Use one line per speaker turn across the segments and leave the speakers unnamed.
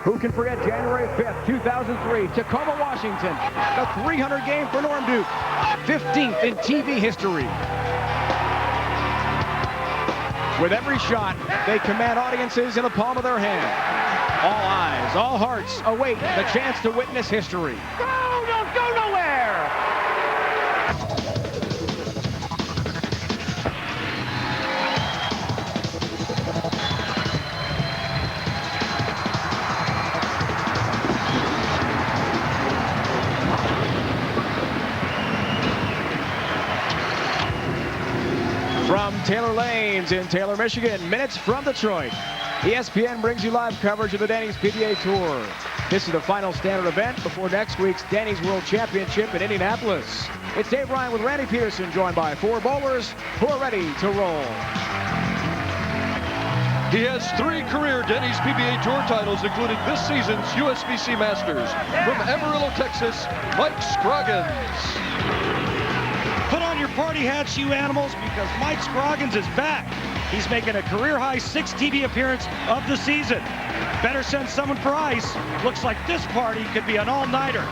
Who can forget January 5th, 2003, Tacoma, Washington, the 300 game for Norm Duke, 15th in TV history. With every shot, they command audiences in the palm of their hand. All eyes, all hearts await the chance to witness history.
Go, don't go nowhere!
From Taylor Lanes in Taylor, Michigan, minutes from Detroit, ESPN brings you live coverage of the Denny's PBA Tour. This is the final standard event before next week's Denny's World Championship in Indianapolis. It's Dave Ryan with Randy Peterson, joined by 4 bowlers who are ready to roll.
He has 3 career Denny's PBA Tour titles, including this season's USBC Masters. From Amarillo, Texas, Mike Scroggins.
Put on your party hats, you animals, because Mike Scroggins is back. He's making a career-high 6 TV appearance of the season. Better send someone for ice. Looks like this party could be an all-nighter.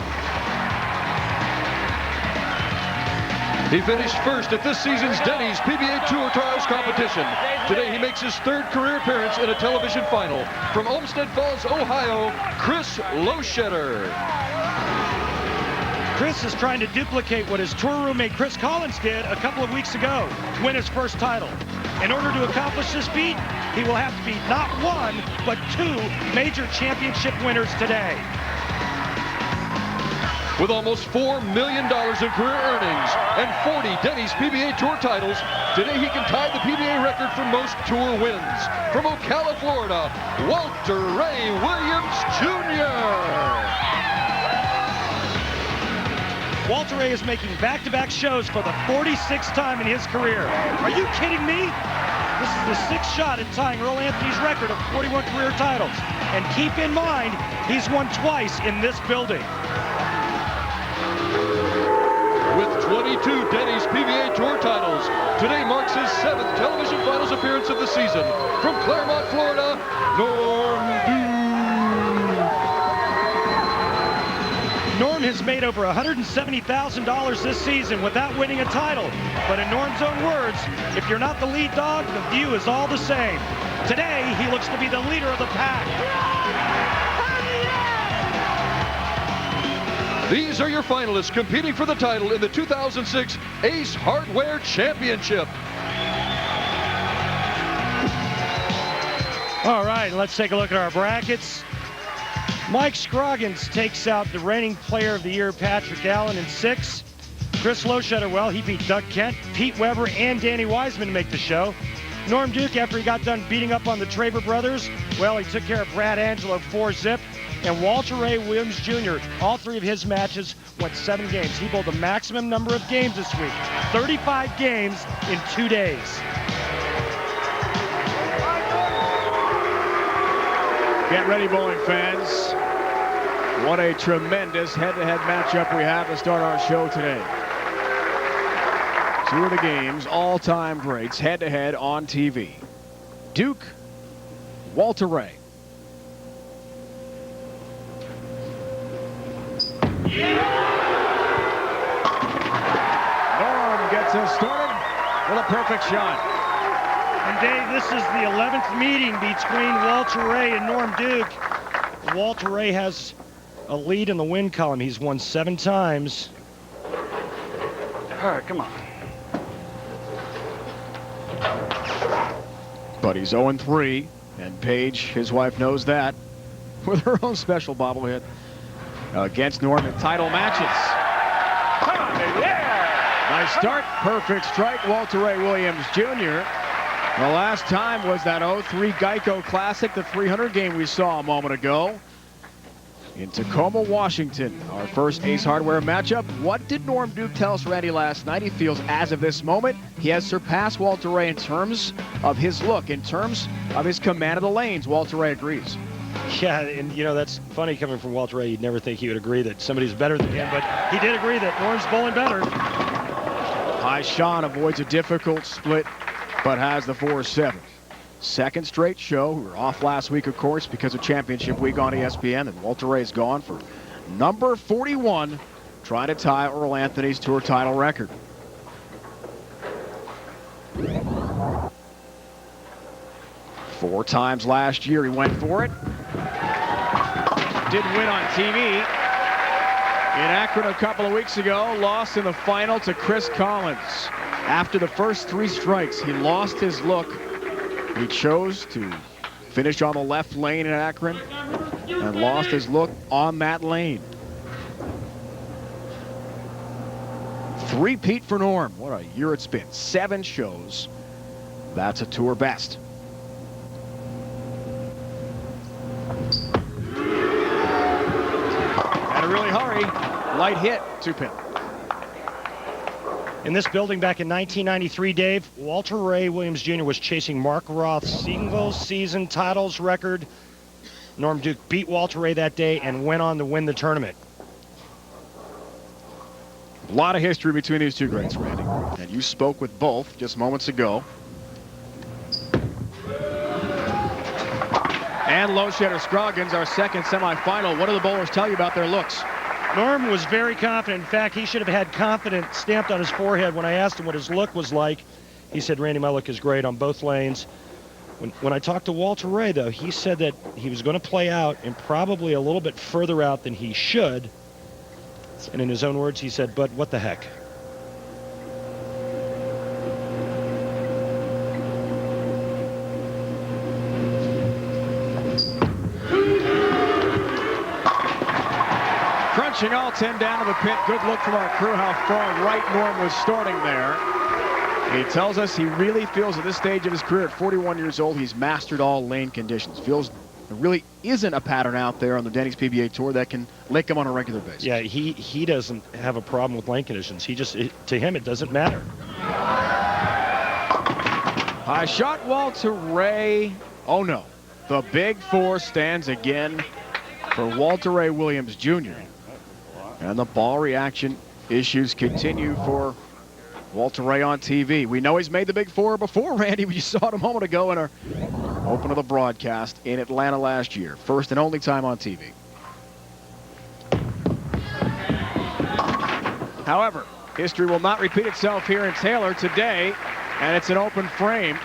He finished first at this season's Denny's PBA Tour Trials competition. Today he makes his 3rd career appearance in a television final. From Olmsted Falls, Ohio, Chris Loschetter.
Chris is trying to duplicate what his tour roommate Chris Collins did a couple of weeks ago, win his first title. In order to accomplish this feat, he will have to beat not 1, but 2 major championship winners today.
With almost $4 million in career earnings and 40 Denny's PBA Tour titles, today he can tie the PBA record for most tour wins. From Ocala, Florida, Walter Ray Williams Jr.
Walter Ray is making back-to-back shows for the 46th time in his career. Are you kidding me? This is the 6th shot at tying Earl Anthony's record of 41 career titles. And keep in mind, he's won twice in this building.
With 22 Denny's PBA Tour titles, today marks his 7th television finals appearance of the season. From Claremont, Florida, Norm Duke.
Norm has made over $170,000 this season without winning a title. But in Norm's own words, if you're not the lead dog, the view is all the same. Today, he looks to be the leader of the pack.
These are your finalists competing for the title in the 2006 Ace Hardware Championship.
All right, let's take a look at our brackets. Mike Scroggins takes out the reigning player of the year, Patrick Allen, in 6. Chris Loschetter, well, he beat Doug Kent, Pete Weber, and Danny Wiseman to make the show. Norm Duke, after he got done beating up on the Traver brothers, well, he took care of Brad Angelo 4-zip. And Walter Ray Williams Jr., all 3 of his matches went 7 games. He bowled the maximum number of games this week, 35 games in 2 days.
Get ready, bowling fans. What a tremendous head-to-head matchup we have to start our show today. 2 of the game's all-time greats head-to-head on TV. Duke, Walter Ray. Norm gets us started with a perfect shot.
And Dave, this is the 11th meeting between Walter Ray and Norm Duke. Walter Ray has a lead in the win column. He's won 7 times.
All right, come on.
But he's 0-3, and Paige, his wife, knows that, with her own special bobblehead against Norm in title matches. Nice start, perfect strike, Walter Ray Williams Jr. The last time was that 03 Geico Classic, the 300 game we saw a moment ago in Tacoma, Washington. Our first Ace Hardware matchup. What did Norm Duke tell us, Randy, last night? He feels as of this moment he has surpassed Walter Ray in terms of his look, in terms of his command of the lanes. Walter Ray agrees.
Yeah, and you know, that's funny coming from Walter Ray. You'd never think he would agree that somebody's better than him, but he did agree that Norm's bowling better.
High Sean avoids a difficult split, but has the 4-7. Second straight show. We were off last week, of course, because of championship week on ESPN, and Walter Reyes gone for number 41, trying to tie Earl Anthony's tour title record. Four times last year he went for it. Didn't win on TV. In Akron a couple of weeks ago, lost in the final to Chris Collins. After the first 3 strikes, he lost his look. He chose to finish on the left lane in Akron and lost his look on that lane. Three-peat for Norm. What a year it's been. 7 shows. That's a tour best. Had to really hurry. Light hit, 2-pin.
In this building back in 1993, Dave, Walter Ray Williams Jr. was chasing Mark Roth's single-season titles record. Norm Duke beat Walter Ray that day and went on to win the tournament.
A lot of history between these two greats, Randy. And you spoke with both just moments ago. And Loschetter Scroggins, our second semifinal. What do the bowlers tell you about their looks?
Norm was very confident. In fact, he should have had confidence stamped on his forehead when I asked him what his look was like. He said, Randy, my look is great on both lanes. When I talked to Walter Ray, though, he said that he was going to play out and probably a little bit further out than he should. And in his own words, he said, but what the heck?
Crunching all 10 down to the pit. Good look from our crew how far right Norm was starting there. He tells us he really feels at this stage of his career at 41 years old, he's mastered all lane conditions. Feels there really isn't a pattern out there on the Denny's PBA Tour that can lick him on a regular basis.
Yeah, he doesn't have a problem with lane conditions. To him, it doesn't matter.
High shot, Walter Ray. Oh no, the big 4 stands again for Walter Ray Williams Jr. And the ball reaction issues continue for Walter Ray on TV. We know he's made the big 4 before, Randy. We saw it a moment ago in our open of the broadcast in Atlanta last year. First and only time on TV. However, history will not repeat itself here in Taylor today, and it's an open frame.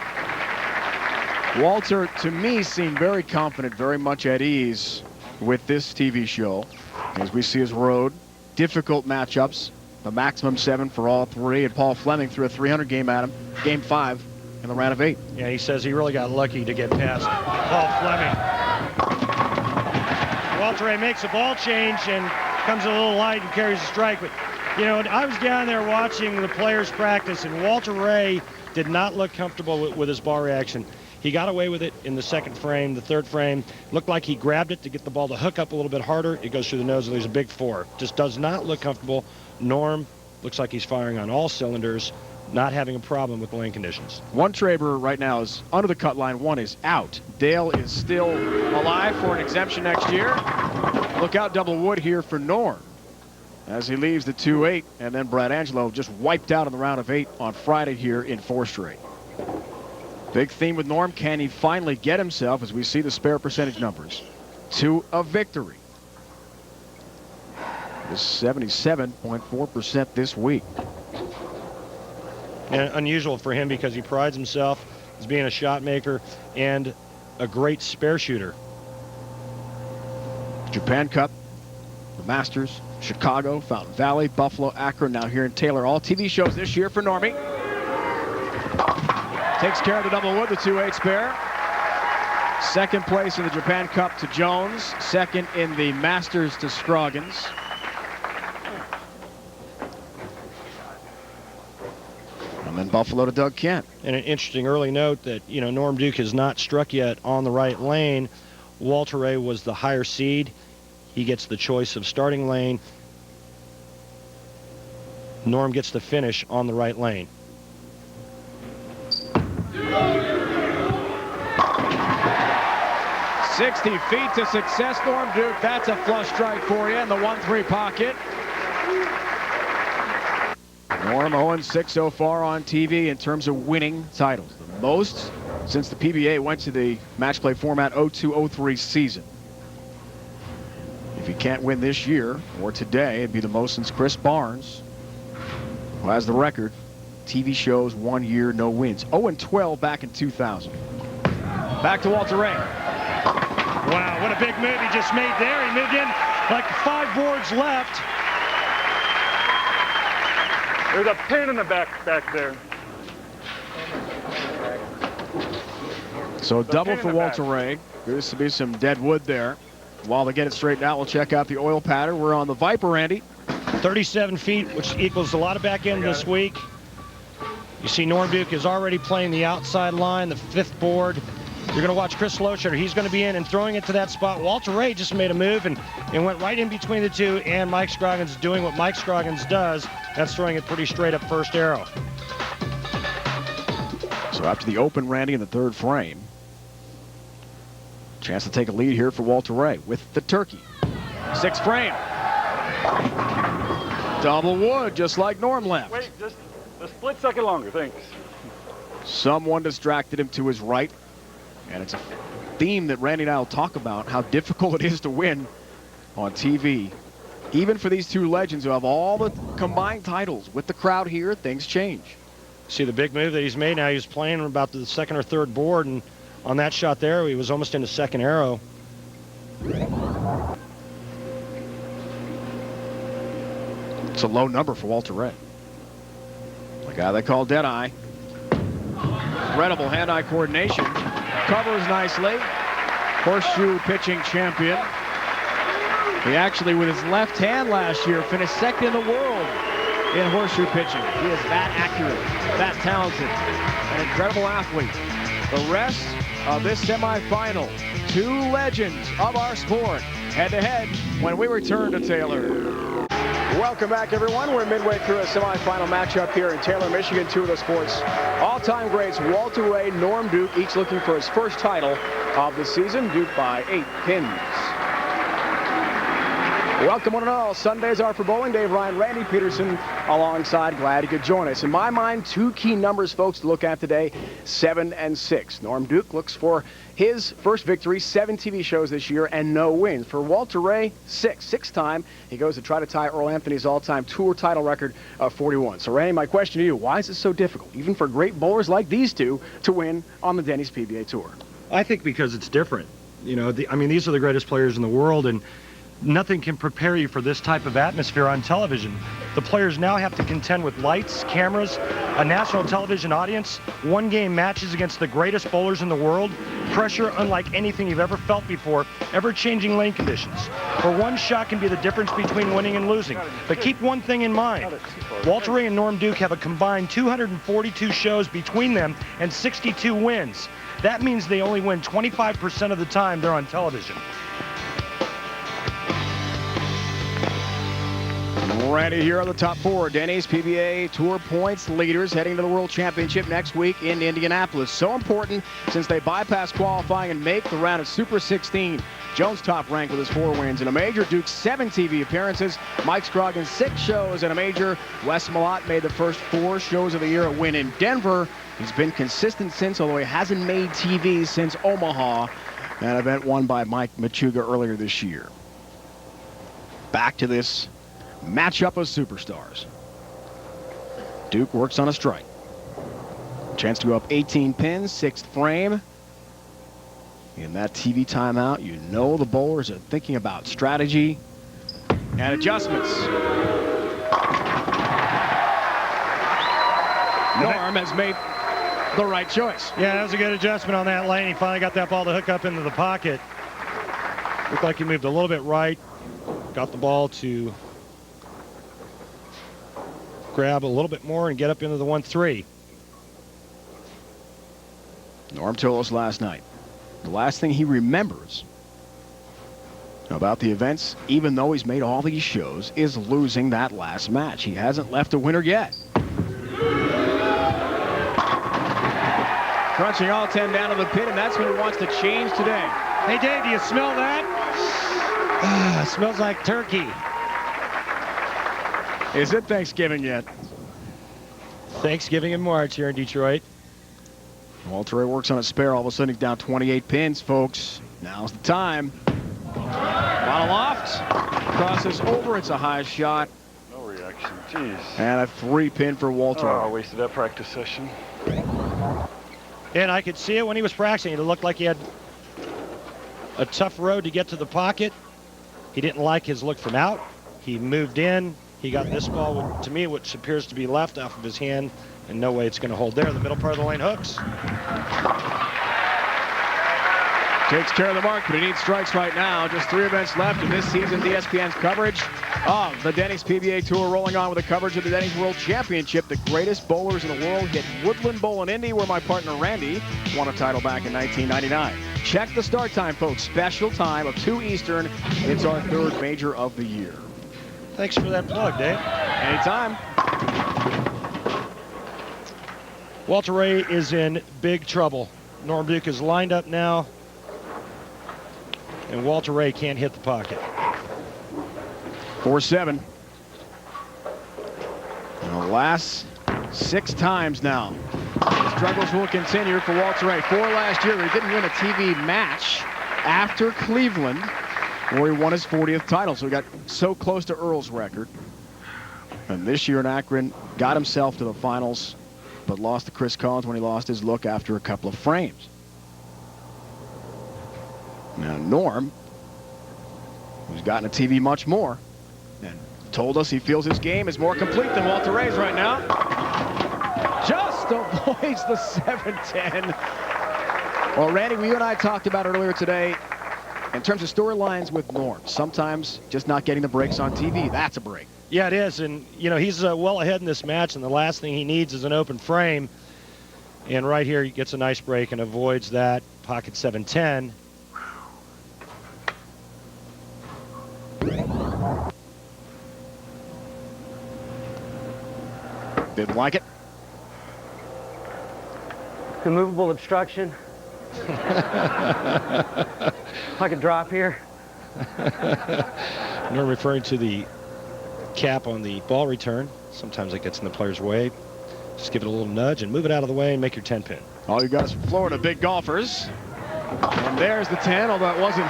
Walter, to me, seemed very confident, very much at ease with this TV show. As we see his road, difficult matchups, the maximum 7 for all 3, and Paul Fleming threw a 300 game at him, game 5 in the round of 8.
Yeah, he says he really got lucky to get past Paul Fleming. Walter Ray makes a ball change and comes a little light and carries a strike. But, you know, I was down there watching the players practice, and Walter Ray did not look comfortable with his ball reaction. He got away with it in the second frame. The third frame looked like he grabbed it to get the ball to hook up a little bit harder. It goes through the nose, and there's a big 4. Just does not look comfortable. Norm looks like he's firing on all cylinders, not having a problem with the lane conditions.
One Traber right now is under the cut line. 1 is out. Dale is still alive for an exemption next year. Look out, double wood here for Norm as he leaves the 2-8, and then Brad Angelo just wiped out in the round of 8 on Friday here in 4 straight. Big theme with Norm. Can he finally get himself, as we see the spare percentage numbers, to a victory? This 77.4% this week.
And unusual for him because he prides himself as being a shot maker and a great spare shooter.
Japan Cup, the Masters, Chicago, Fountain Valley, Buffalo, Akron, now here in Taylor. All TV shows this year for Normie. Takes care of the double wood, the 2-8 spare. Second place in the Japan Cup to Jones. Second in the Masters to Scroggins. And then Buffalo to Doug Kent.
And an interesting early note that, you know, Norm Duke has not struck yet on the right lane. Walter Ray was the higher seed. He gets the choice of starting lane. Norm gets the finish on the right lane.
60 feet to success, Norm Duke. That's a flush strike for you in the 1-3 pocket. Norm 0-6 so far on TV in terms of winning titles. The most since the PBA went to the match play format 02-03 season. If he can't win this year or today, it'd be the most since Chris Barnes, who has the record. TV shows 1 year, no wins. 0-12 back in 2000. Back to Walter Ray.
Wow, what a big move he just made there. He moved in like 5 boards left.
There's a pin in the back there.
So double for Walter Ray. There's to be some dead wood there. While they get it straightened out, we'll check out the oil pattern. We're on the Viper, Andy.
37 feet, which equals a lot of back end this week. You see Norm Duke is already playing the outside line, the 5th board. You're going to watch Chris Loschetter. He's going to be in and throwing it to that spot. Walter Ray just made a move and went right in between the two, and Mike Scroggins doing what Mike Scroggins does. That's throwing it pretty straight up first arrow.
So after the open, Randy, in the 3rd frame, chance to take a lead here for Walter Ray with the turkey. 6th frame. Double wood, just like Norm left.
Wait, just a split second longer, thanks.
Someone distracted him to his right. And it's a theme that Randy and I will talk about, how difficult it is to win on TV. Even for these two legends who have all the combined titles, with the crowd here, things change.
See the big move that he's made now. He's playing about the 2nd or 3rd board, and on that shot there, he was almost in the 2nd arrow.
It's a low number for Walter Ray. The guy they call Deadeye. Incredible hand-eye coordination. Covers nicely. Horseshoe pitching champion. He actually, with his left hand last year, finished 2nd in the world in horseshoe pitching. He is that accurate, that talented, an incredible athlete. The rest of this semifinal, 2 legends of our sport, head-to-head when we return to Taylor. Welcome back, everyone. We're midway through a semifinal matchup here in Taylor, Michigan. 2 of the sport's all-time greats, Walter Ray, Norm Duke, each looking for his first title of the season. Duke by 8 pins. Welcome one and all. Sundays are for bowling. Dave Ryan, Randy Peterson alongside. Glad you could join us. In my mind, 2 key numbers, folks, to look at today, 7 and 6. Norm Duke looks for his first victory, 7 TV shows this year and no wins. For Walter Ray, 6. 6th time he goes to try to tie Earl Anthony's all-time tour title record of 41. So, Randy, my question to you, why is it so difficult, even for great bowlers like these two, to win on the Denny's PBA Tour?
I think because it's different. You know, I mean, these are the greatest players in the world, and nothing can prepare you for this type of atmosphere on television. The players now have to contend with lights, cameras, a national television audience, 1-game matches against the greatest bowlers in the world, pressure unlike anything you've ever felt before, ever-changing lane conditions. For one shot can be the difference between winning and losing. But keep one thing in mind. Walter Ray and Norm Duke have a combined 242 shows between them and 62 wins. That means they only win 25% of the time they're on television.
Randy, here are the top 4 Denny's PBA Tour points leaders heading to the World Championship next week in Indianapolis. So important since they bypass qualifying and make the round of Super 16. Jones top ranked with his 4 wins in a major. Duke 7 TV appearances. Mike Scroggins 6 shows in a major. Wes Malott made the first 4 shows of the year. A win in Denver. He's been consistent since, although he hasn't made TV since Omaha, an event won by Mike Machuga earlier this year. Back to this matchup of superstars. Duke works on a strike. Chance to go up 18 pins, 6th frame. In that TV timeout, you know the bowlers are thinking about strategy and adjustments. Norm has made the right choice.
Yeah, that was a good adjustment on that lane. He finally got that ball to hook up into the pocket. Looked like he moved a little bit right. Got the ball to grab a little bit more and get up into the 1-3.
Norm told us last night, the last thing he remembers about the events, even though he's made all these shows, is losing that last match. He hasn't left a winner yet. Crunching all 10 down to the pit, and that's what he wants to change today.
Hey, Dave, do you smell that? Smells like turkey.
Is it Thanksgiving yet?
Thanksgiving in March here in Detroit.
Walter Ray works on a spare. All of a sudden, he's down 28 pins, folks. Now's the time. Bottom loft. Crosses over. It's a high shot.
No reaction. Jeez.
And a 3-pin for Walter.
Oh, I wasted that practice session.
And I could see it when he was practicing. It looked like he had a tough road to get to the pocket. He didn't like his look from out. He moved in. He got this ball, to me, which appears to be left off of his hand. And no way it's going to hold there. The middle part of the lane hooks.
Takes care of the mark, but he needs strikes right now. Just 3 events left in this season's ESPN's coverage of the Denny's PBA Tour, rolling on with the coverage of the Denny's World Championship. The greatest bowlers in the world hit Woodland Bowl in Indy, where my partner Randy won a title back in 1999. Check the start time, folks. Special time of 2 Eastern. It's our 3rd major of the year.
Thanks for that plug, Dave.
Anytime.
Walter Ray is in big trouble. Norm Duke is lined up now. And Walter Ray can't hit the pocket.
4-7. The last 6 times now. The struggles will continue for Walter Ray. 4 last year. He didn't win a TV match after Cleveland, where he won his 40th title. So he got so close to Earl's record. And this year in Akron, got himself to the finals, but lost to Chris Collins when he lost his look after a couple of frames. Now Norm, who's gotten a TV much more, and told us he feels his game is more complete than Walter Ray's right now. Just avoids the 7-10. Well, Randy, you and I talked about earlier today, in terms of storylines with Norm, sometimes just not getting the breaks on TV, that's a break.
Yeah, it is. And, you know, he's well ahead in this match, and the last thing he needs is an open frame. And right here, he gets a nice break and avoids that. Pocket 7-10.
Didn't like it.
The movable obstruction. I could drop here.
Norm referring to the cap on the ball return. Sometimes it gets in the player's way. Just give it a little nudge and move it out of the way and make your 10-pin.
All you guys from Florida, big golfers. And there's the 10, although it wasn't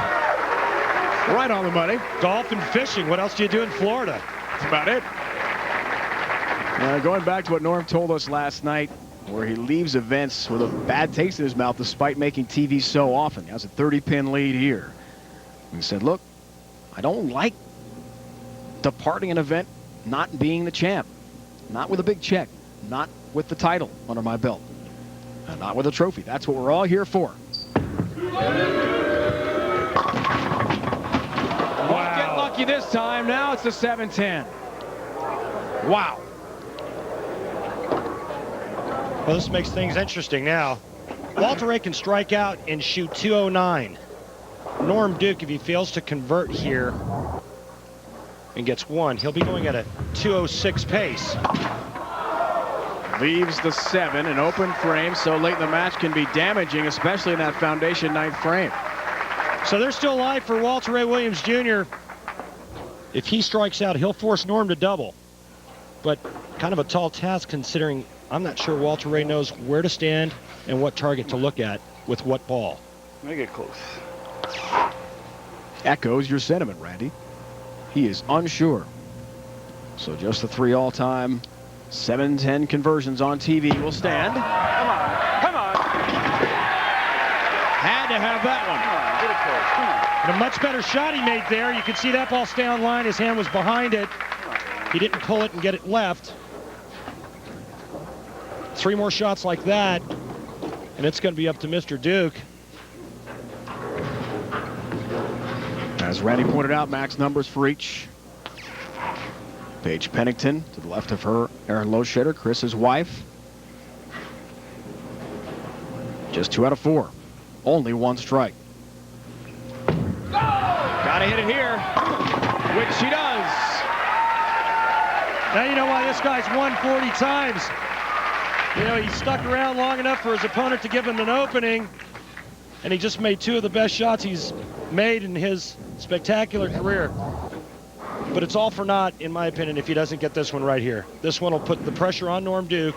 right on the money.
Golf and fishing. What else do you do in Florida?
That's about it. Going back to what Norm told us last night, where he leaves events with a bad taste in his mouth despite making TV so often. He has a 30-pin lead here. He said, look, I don't like departing an event not being the champ. Not with a big check. Not with the title under my belt. And not with a trophy. That's what we're all here for.
Wow.
Won't get lucky this time. Now it's the 7-10. Wow.
Well, this makes things interesting now. Walter Ray can strike out and shoot 209. Norm Duke, if he fails to convert here and gets 1, he'll be going at a 206 pace.
Leaves the 7, an open frame, so late in the match can be damaging, especially in that foundation 9th frame.
So there's still life for Walter Ray Williams Jr. If he strikes out, he'll force Norm to double. But kind of a tall task, considering I'm not sure Walter Ray knows where to stand and what target to look at with what ball.
Make it close.
Echoes your sentiment, Randy. He is unsure. So just the 3 all-time 7-10 conversions on TV will stand.
Come on. Come on.
Had to have that one.
Come on. Get it close. Come on.
And a much better shot he made there. You could see that ball stay on line. His hand was behind it. He didn't pull it and get it left. 3 more shots like that, and it's going to be up to Mr. Duke.
As Randy pointed out, max numbers for each. Paige Pennington to the left of her, Erin Loschetter, Chris's wife. Just 2 out of 4. Only 1 strike. Gotta hit it here, which she does.
Now you know why this guy's won 40 times. You know, he stuck around long enough for his opponent to give him an opening, and he just made 2 of the best shots he's made in his spectacular career. But it's all for naught, in my opinion, if he doesn't get this one right here. This one will put the pressure on Norm Duke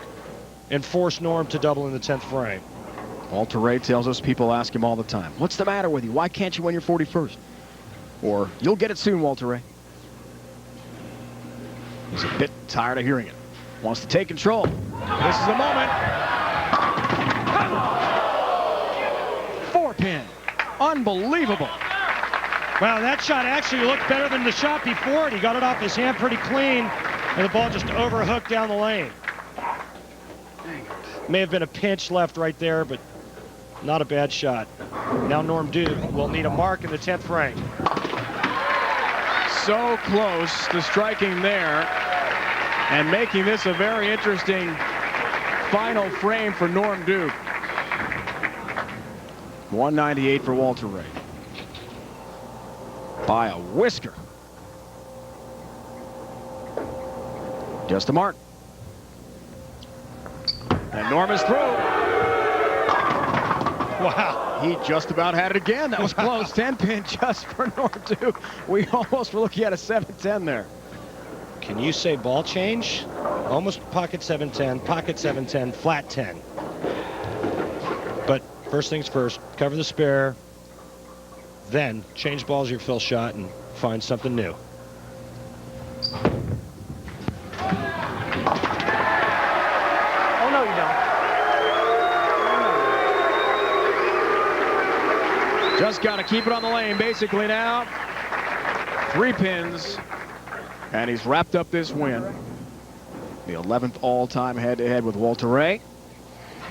and force Norm to double in the 10th frame.
Walter Ray tells us people ask him all the time, what's the matter with you? Why can't you win your 41st? Or, you'll get it soon, Walter Ray. He's a bit tired of hearing it. Wants to take control. This is the moment. 4-pin. Unbelievable.
Wow, that shot actually looked better than the shot before it. He got it off his hand pretty clean, and the ball just overhooked down the lane. May have been a pinch left right there, but not a bad shot. Now Norm Duke will need a mark in the 10th frame.
So close to striking there and making this a very interesting final frame for Norm Duke. 198 for Walter Ray. By a whisker. Just a mark. And Norm is through.
Wow.
He just about had it again. That was close. 10-pin just for Norm Duke. We almost were looking at a 7-10 there.
Can you say ball change? Almost pocket 7-10, pocket 7-10, flat 10. But first things first, cover the spare, then change balls your fill shot and find something new.
Oh, no, you don't.
Just got to keep it on the lane basically now. 3 pins. And he's wrapped up this win. The 11th all-time head-to-head with Walter Ray.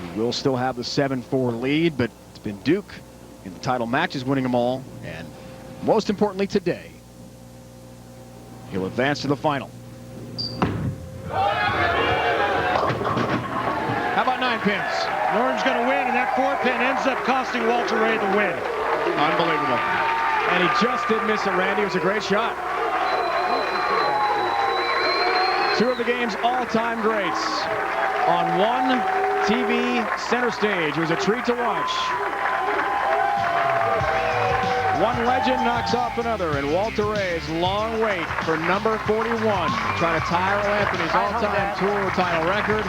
He will still have the 7-4 lead, but it's been Duke in the title matches winning them all. And most importantly today, he'll advance to the final. How about 9 pins?
Norm's going to win, and that 4-pin ends up costing Walter Ray the win.
Unbelievable. And he just did miss it, Randy. It was a great shot. 2 of the game's all-time greats on one TV center stage. It was a treat to watch. One legend knocks off another, and Walter Ray's long wait for number 41, trying to tie Earl Anthony's all-time tour title record,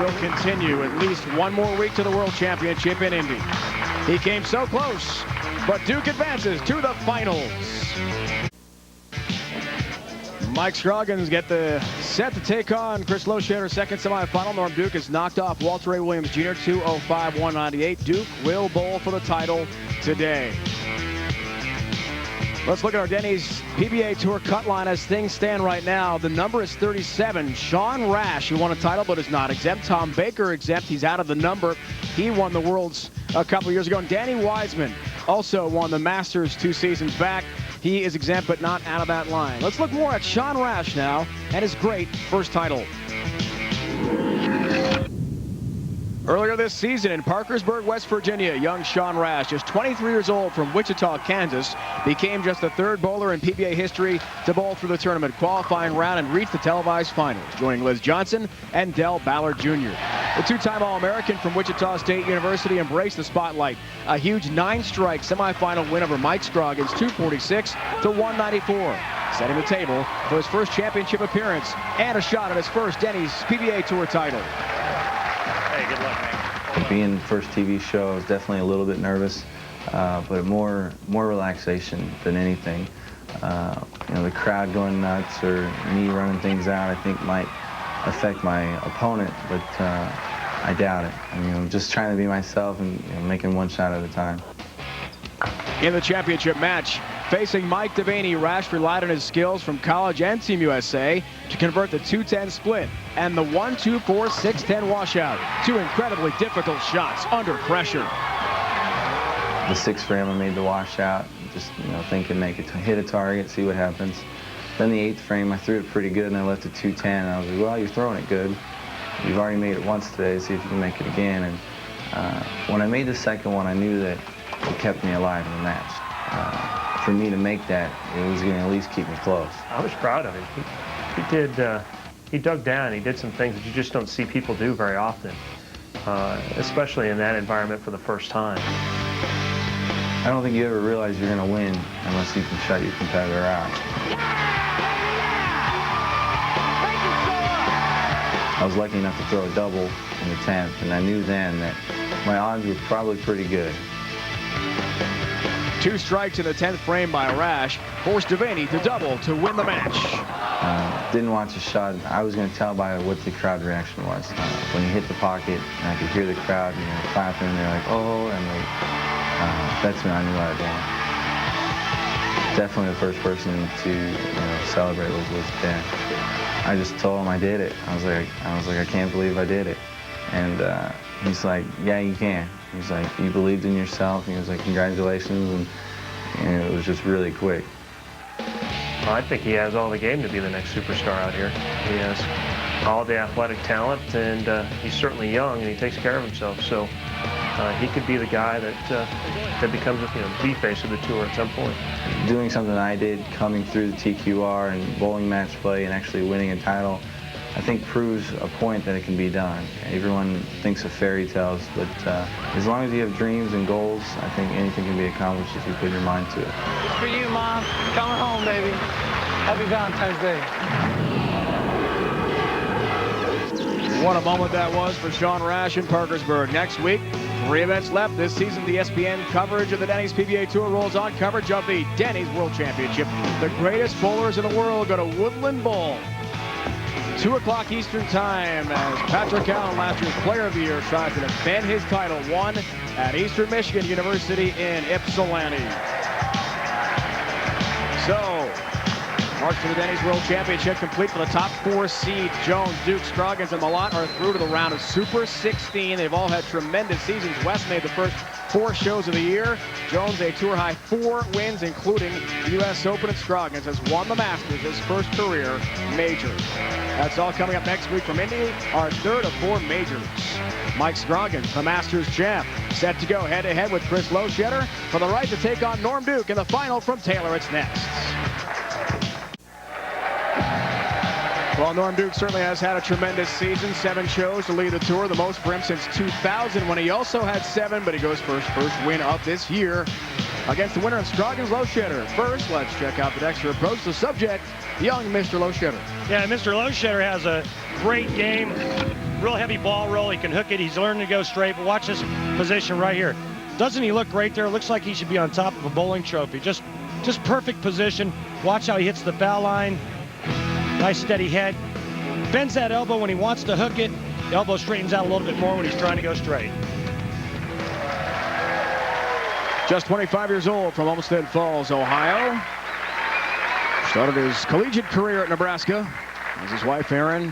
will continue at least one more week to the World Championship in Indy. He came so close, but Duke advances to the finals. Mike Scroggins get the set to take on Chris Loschetter, second semifinal. Norm Duke has knocked off Walter Ray Williams Jr. 205-198. Duke will bowl for the title today. Let's look at our Denny's PBA Tour cut line as things stand right now. The number is 37. Sean Rash, who won a title but is not exempt. Tom Baker exempt. He's out of the number. He won the Worlds a couple years ago. And Danny Wiseman also won the Masters 2 seasons back. He is exempt but not out of that line. Let's look more at Sean Rash now and his great first title. Earlier this season in Parkersburg, West Virginia, young Sean Rash, just 23 years old from Wichita, Kansas, became just the 3rd bowler in PBA history to bowl through the tournament qualifying round and reach the televised finals, joining Liz Johnson and Del Ballard Jr. The 2-time All-American from Wichita State University embraced the spotlight. A huge 9-strike semifinal win over Mike Scroggins, 246-194, setting the table for his first championship appearance and a shot at his first Denny's PBA Tour title.
Hey, good luck, man.
Being the first TV show, I was definitely a little bit nervous, but more relaxation than anything. You know, the crowd going nuts or me running things out, I think might affect my opponent, but I doubt it. I mean, I'm just trying to be myself and making one shot at a time.
In the championship match, facing Mike Devaney, Rash relied on his skills from college and Team USA to convert the 2-10 split and the 1-2-4-6-10 washout. 2 incredibly difficult shots under pressure.
The 6th frame, I made the washout, just thinking hit a target, see what happens. Then the 8th frame, I threw it pretty good and I left it 2-10. And I was like, well, you're throwing it good. You've already made it once today, see if you can make it again. And when I made the 2nd one, I knew that it kept me alive in the match. For me to make that, it was going to at least keep me close.
I was proud of him. He dug down. He did some things that you just don't see people do very often, especially in that environment for the first time.
I don't think you ever realize you're going to win unless you can shut your competitor out. I was lucky enough to throw a double in the 10th, and I knew then that my odds were probably pretty good.
2 strikes in the 10th frame by Rash forced Devaney to double to win the match.
Didn't watch the shot. I was going to tell by what the crowd reaction was. When he hit the pocket, and I could hear the crowd clapping, and they're like, oh, and that's when I knew I had won. Definitely the first person to celebrate was Dan. I just told him I did it. I was like, I can't believe I did it. And he's like, yeah, you can. He's like, you believed in yourself. And he was like, congratulations. And it was just really quick.
Well, I think he has all the game to be the next superstar out here. He has all the athletic talent, and he's certainly young, and he takes care of himself. So he could be the guy that becomes the face of the tour at some point.
Doing something I did, coming through the TQR and bowling match play and actually winning a title, I think proves a point that it can be done. Everyone thinks of fairy tales, but as long as you have dreams and goals, I think anything can be accomplished if you put your mind to it.
It's for you, Mom. Coming home, baby. Happy Valentine's Day.
What a moment that was for Sean Rash in Parkersburg. Next week, 3 events left this season. The ESPN coverage of the Denny's PBA Tour rolls on. Coverage of the Denny's World Championship. The greatest bowlers in the world go to Woodland Bowl. 2 o'clock Eastern time as Patrick Allen, last year's Player of the Year, tries to defend his title, won at Eastern Michigan University in Ypsilanti. So, march to the Denny's World Championship complete for the top 4 seeds. Jones, Duke, Scroggins, and Malott are through to the round of Super 16. They've all had tremendous seasons. West made the first 4 shows of the year. Jones, a tour-high 4 wins, including the U.S. Open at Scroggins, has won the Masters, his first career major. That's all coming up next week from Indy, our 3rd of 4 majors. Mike Scroggins, the Masters champ, set to go head-to-head with Chris Loschetter for the right to take on Norm Duke in the final from Taylor. It's next. Well, Norm Duke certainly has had a tremendous season. 7 shows to lead the tour, the most for him since 2000 when he also had 7, but he goes first win of this year against the winner of Scroggins, Loschetter. First, let's check out the Dexter approach. The subject, young Mr. Loschetter.
Yeah, Mr. Loschetter has a great game, real heavy ball roll. He can hook it. He's learning to go straight, but watch this position right here. Doesn't he look great there? Looks like he should be on top of a bowling trophy. Just perfect position. Watch how he hits the foul line. Nice steady head. Bends that elbow when he wants to hook it. The elbow straightens out a little bit more when he's trying to go straight.
Just 25 years old from Olmsted Falls, Ohio. Started his collegiate career at Nebraska. As his wife, Erin,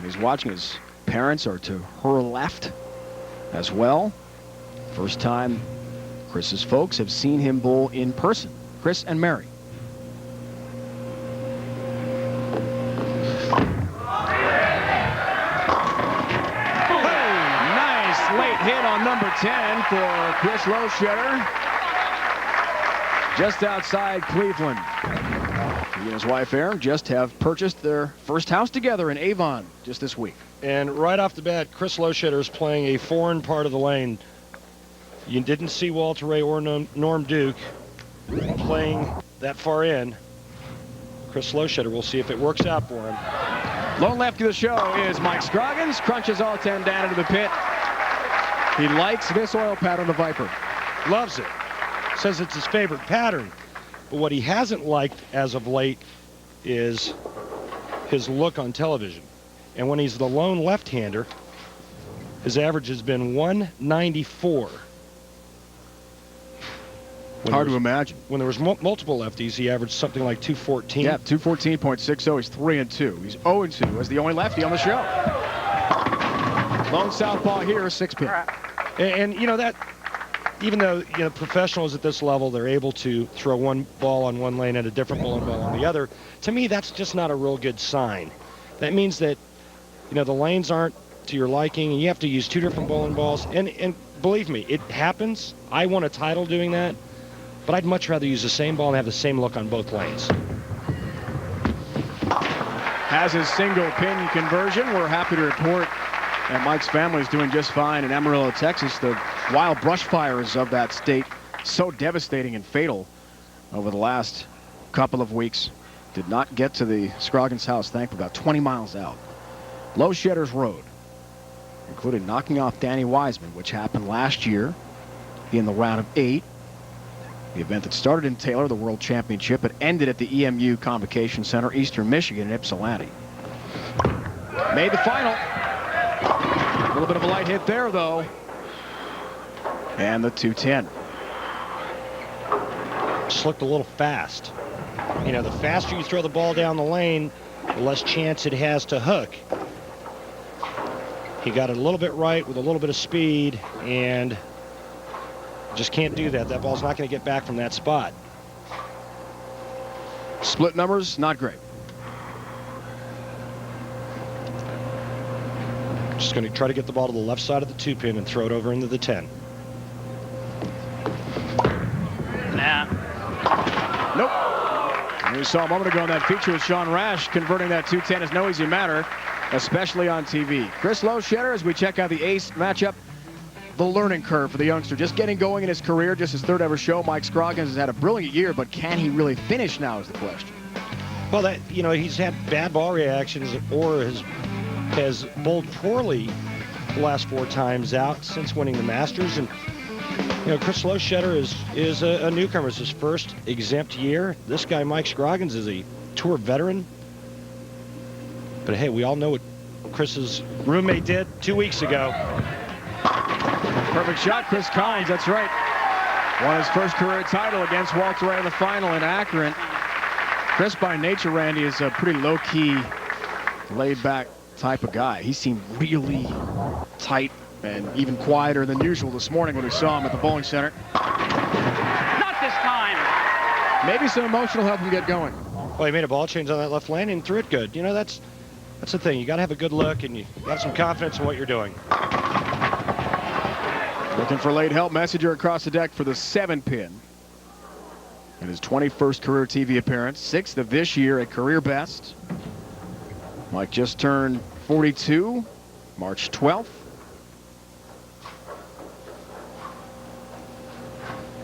he's watching his parents are to her left as well. First time Chris's folks have seen him bowl in person. Chris and Mary. Hit on number 10 for Chris Loschetter. Just outside Cleveland. He and his wife Erin just have purchased their first house together in Avon just this week.
And right off the bat, Chris Loschetter is playing a foreign part of the lane. You didn't see Walter Ray or Norm Duke playing that far in. Chris Loschetter, we'll see if it works out for him.
Lone lefty of the show is Mike Scroggins. Crunches all 10 down into the pit. He likes this oil pattern of Viper.
Loves it. Says it's his favorite pattern. But what he hasn't liked as of late is his look on television. And when he's the lone left-hander, his average has been 194.
Hard to imagine.
When there was multiple lefties, he averaged something like 214.
Yeah, 214.60. He's 3-2. He's 0-2 as the only lefty on the show. Lone southpaw here, 6-pin.
And you know that, even though professionals at this level, they're able to throw one ball on one lane and a different bowling ball on the other. To me, that's just not a real good sign. That means that the lanes aren't to your liking, and you have to use 2 different bowling balls. And believe me, it happens. I won a title doing that, but I'd much rather use the same ball and have the same look on both lanes.
Has his single pin conversion. We're happy to report that Mike's family is doing just fine in Amarillo, Texas. The wild brush fires of that state, so devastating and fatal over the last couple of weeks, did not get to the Scroggins house, thankfully, about 20 miles out. Lochetter's Road. including knocking off Danny Wiseman, which happened last year in the round of 8. The event that started in Taylor, the World Championship, but ended at the EMU Convocation Center, Eastern Michigan in Ypsilanti. Made the final. A little bit of a light hit there, though. And the 210.
Just looked a little fast. You know, the faster you throw the ball down the lane, the less chance it has to hook. He got it a little bit right with a little bit of speed, and just can't do that. That ball's not going to get back from that spot.
Split numbers, not great.
Just going to try to get the ball to the left side of the 2-pin and throw it over into the 10.
Nah.
Nope. And we saw a moment ago in that feature with Sean Rash, converting that 210 is no easy matter, especially on TV. Chris Loschetter, as we check out the ace matchup, the learning curve for the youngster. Just getting going in his career, just his 3rd ever show. Mike Scroggins has had a brilliant year, but can he really finish now is the question.
Well, that, you know, he's had bad ball reactions or has bowled poorly the last 4 times out since winning the Masters. And, you know, Chris Loschetter is a newcomer. It's his first exempt year. This guy, Mike Scroggins, is a tour veteran. But, hey, we all know what Chris's roommate did 2 weeks ago.
Perfect shot, Chris Collins, that's right. Won his first career title against Walter Ray in the final in Akron. Chris, by nature, Randy, is a pretty low-key, laid-back type of guy. He seemed really tight and even quieter than usual this morning when we saw him at the bowling center.
Not this time.
Maybe some emotional help him get going.
Well, he made a ball change on that left lane and threw it good. You know, that's the thing. You got to have a good look, and you got some confidence in what you're doing.
Looking for late help. Messenger across the deck for the 7-pin. In his 21st career TV appearance, 6th of this year at career best. Mike just turned 42, March 12th.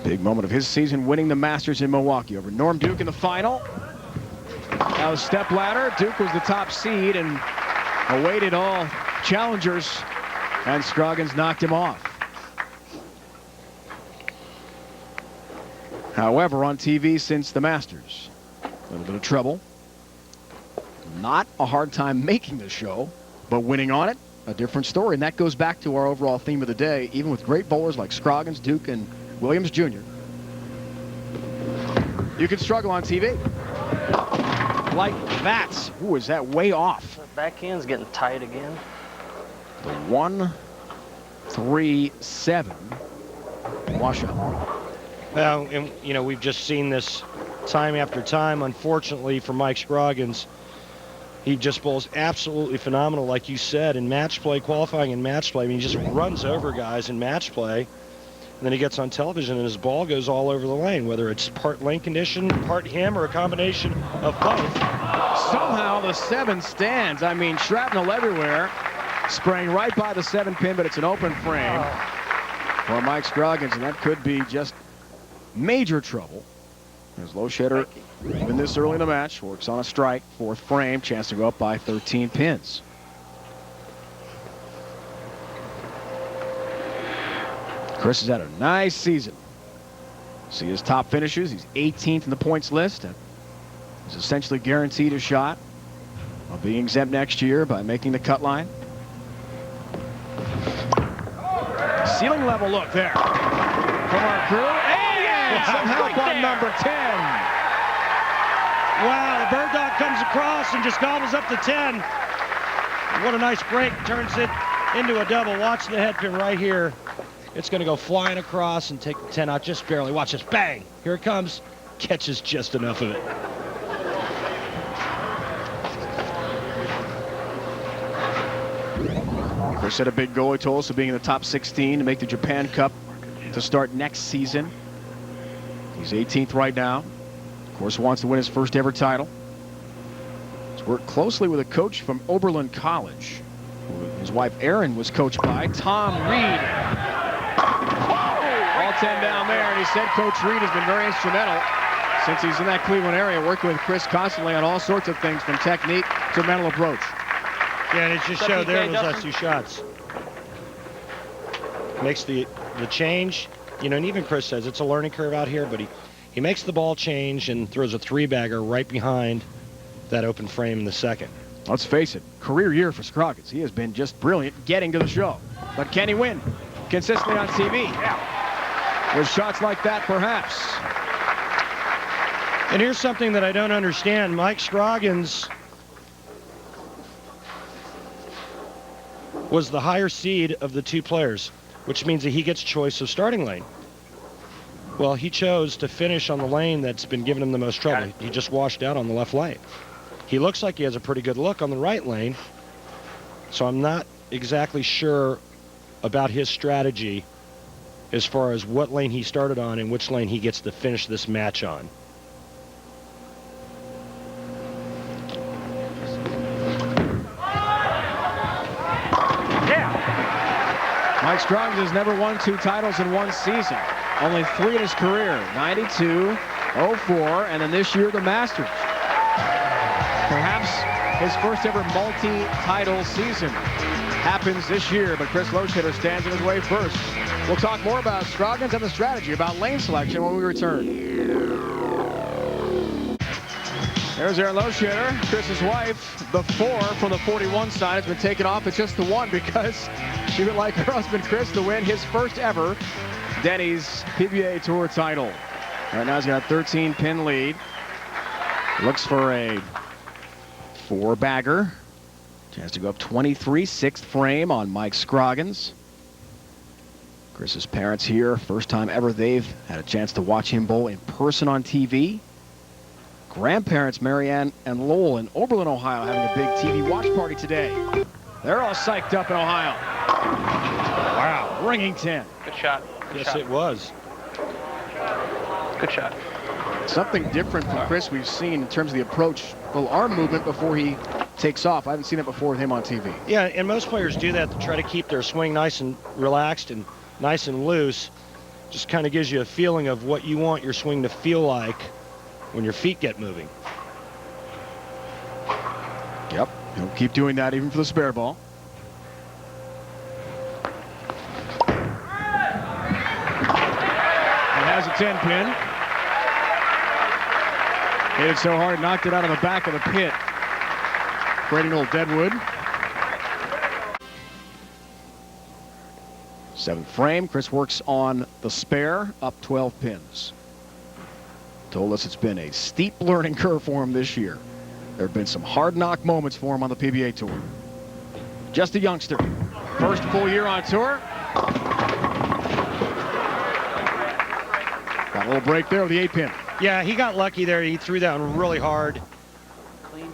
Big moment of his season, winning the Masters in Milwaukee over Norm Duke in the final. That was step ladder. Duke was the top seed and awaited all challengers, and Scroggins knocked him off. However, on TV since the Masters, a little bit of trouble. Not a hard time making the show, but winning on it, a different story. And that goes back to our overall theme of the day, even with great bowlers like Scroggins, Duke, and Williams Jr. You can struggle on TV. Like that. Ooh, is that way off?
The backhand's getting tight again.
The 1-3-7 washout.
Well, and, you know, we've just seen this time after time, unfortunately, for Mike Scroggins. He just bowls absolutely phenomenal, like you said, in match play, qualifying in match play. I mean, he just runs over guys in match play. And then he gets on television and his ball goes all over the lane, whether it's part lane condition, part him, or a combination of both.
Somehow the 7 stands. I mean, shrapnel everywhere. Spraying right by the 7-pin, but it's an open frame for Mike Scroggins, and that could be just major trouble. As Loschetter, even this early in the match, works on a strike, 4th frame, chance to go up by 13 pins. Chris has had a nice season. See his top finishes. He's 18th in the points list. He's essentially guaranteed a shot of being exempt next year by making the cut line. Ceiling level look there from our crew. And some help on number 10.
Wow, the bird dog comes across and just gobbles up the 10. What a nice break. Turns it into a double. Watch the head pin right here. It's going to go flying across and take the 10 out just barely. Watch this. Bang. Here it comes. Catches just enough of it.
Chris set a big goal, he told us, of being in the top 16 to make the Japan Cup to start next season. He's 18th right now. Of course, wants to win his first ever title. He's worked closely with a coach from Oberlin College, who his wife Erin was coached by, Tom Reed. All 10 down there, and he said Coach Reed has been very instrumental since he's in that Cleveland area, working with Chris constantly on all sorts of things from technique to mental approach.
Yeah, and it just showed there those last 2 shots. makes the change. You know, and even Chris says it's a learning curve out here, but he makes the ball change and throws a 3-bagger right behind that open frame in the second.
Let's face it, career year for Scroggins. He has been just brilliant getting to the show. But can he win consistently on TV? Yeah. With shots like that, perhaps.
And here's something that I don't understand. Mike Scroggins was the higher seed of the two players, which means that he gets choice of starting lane. Well, he chose to finish on the lane that's been giving him the most trouble. He just washed out on the left lane. He looks like he has a pretty good look on the right lane, so I'm not exactly sure about his strategy as far as what lane he started on and which lane he gets to finish this match on.
Mike Scroggins has never won 2 titles in one season. Only 3 in his career, 92, 04, and then this year the Masters. Perhaps his first ever multi-title season happens this year, but Chris Loschetter stands in his way first. We'll talk more about Scroggins and the strategy about lane selection when we return. There's Aaron Loschetter, Chris's wife. The 4 from the 41 side has been taken off. It's just the 1 because she would like her husband Chris to win his first ever Denny's PBA Tour title. Right now he's got a 13-pin lead. Looks for a 4-bagger. Chance to go up 23, 6th frame on Mike Scroggins. Chris's parents here, first time ever they've had a chance to watch him bowl in person on TV. Grandparents Marianne and Lowell in Oberlin, Ohio, having a big TV watch party today. They're all psyched up in Ohio. Wow, ringing 10.
Good shot. Good
yes,
shot.
It was.
Good shot.
Something different from Chris we've seen in terms of the approach, little arm movement before he takes off. I haven't seen it before with him on TV.
Yeah, and most players do that to try to keep their swing nice and relaxed and nice and loose. Just kind of gives you a feeling of what you want your swing to feel like when your feet get moving.
Yep, he'll keep doing that even for the spare ball. He has a 10-pin. Hit it so hard, knocked it out of the back of the pit. Creating a little deadwood. 7th frame. Chris works on the spare, up 12 pins. Told us it's been a steep learning curve for him this year. There have been some hard knock moments for him on the PBA Tour. Just a youngster. First full year on tour. Got a little break there with the 8-pin.
Yeah, he got lucky there. He threw that one really hard.
Clean.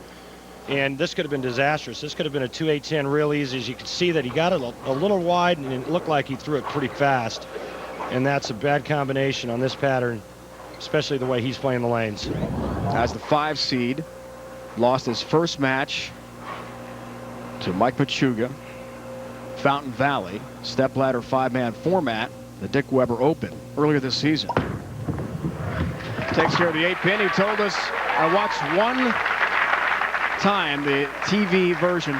And this could have been disastrous. This could have been a 2-8-10 real easy. As you can see that he got it a little wide, and it looked like he threw it pretty fast. And that's a bad combination on this pattern, especially the way he's playing the lanes.
As the 5 seed, lost his first match to Mike Machuga, Fountain Valley, stepladder 5-man format, the Dick Weber Open, earlier this season. Takes care of the 8-pin. He told us, I watched one time the TV version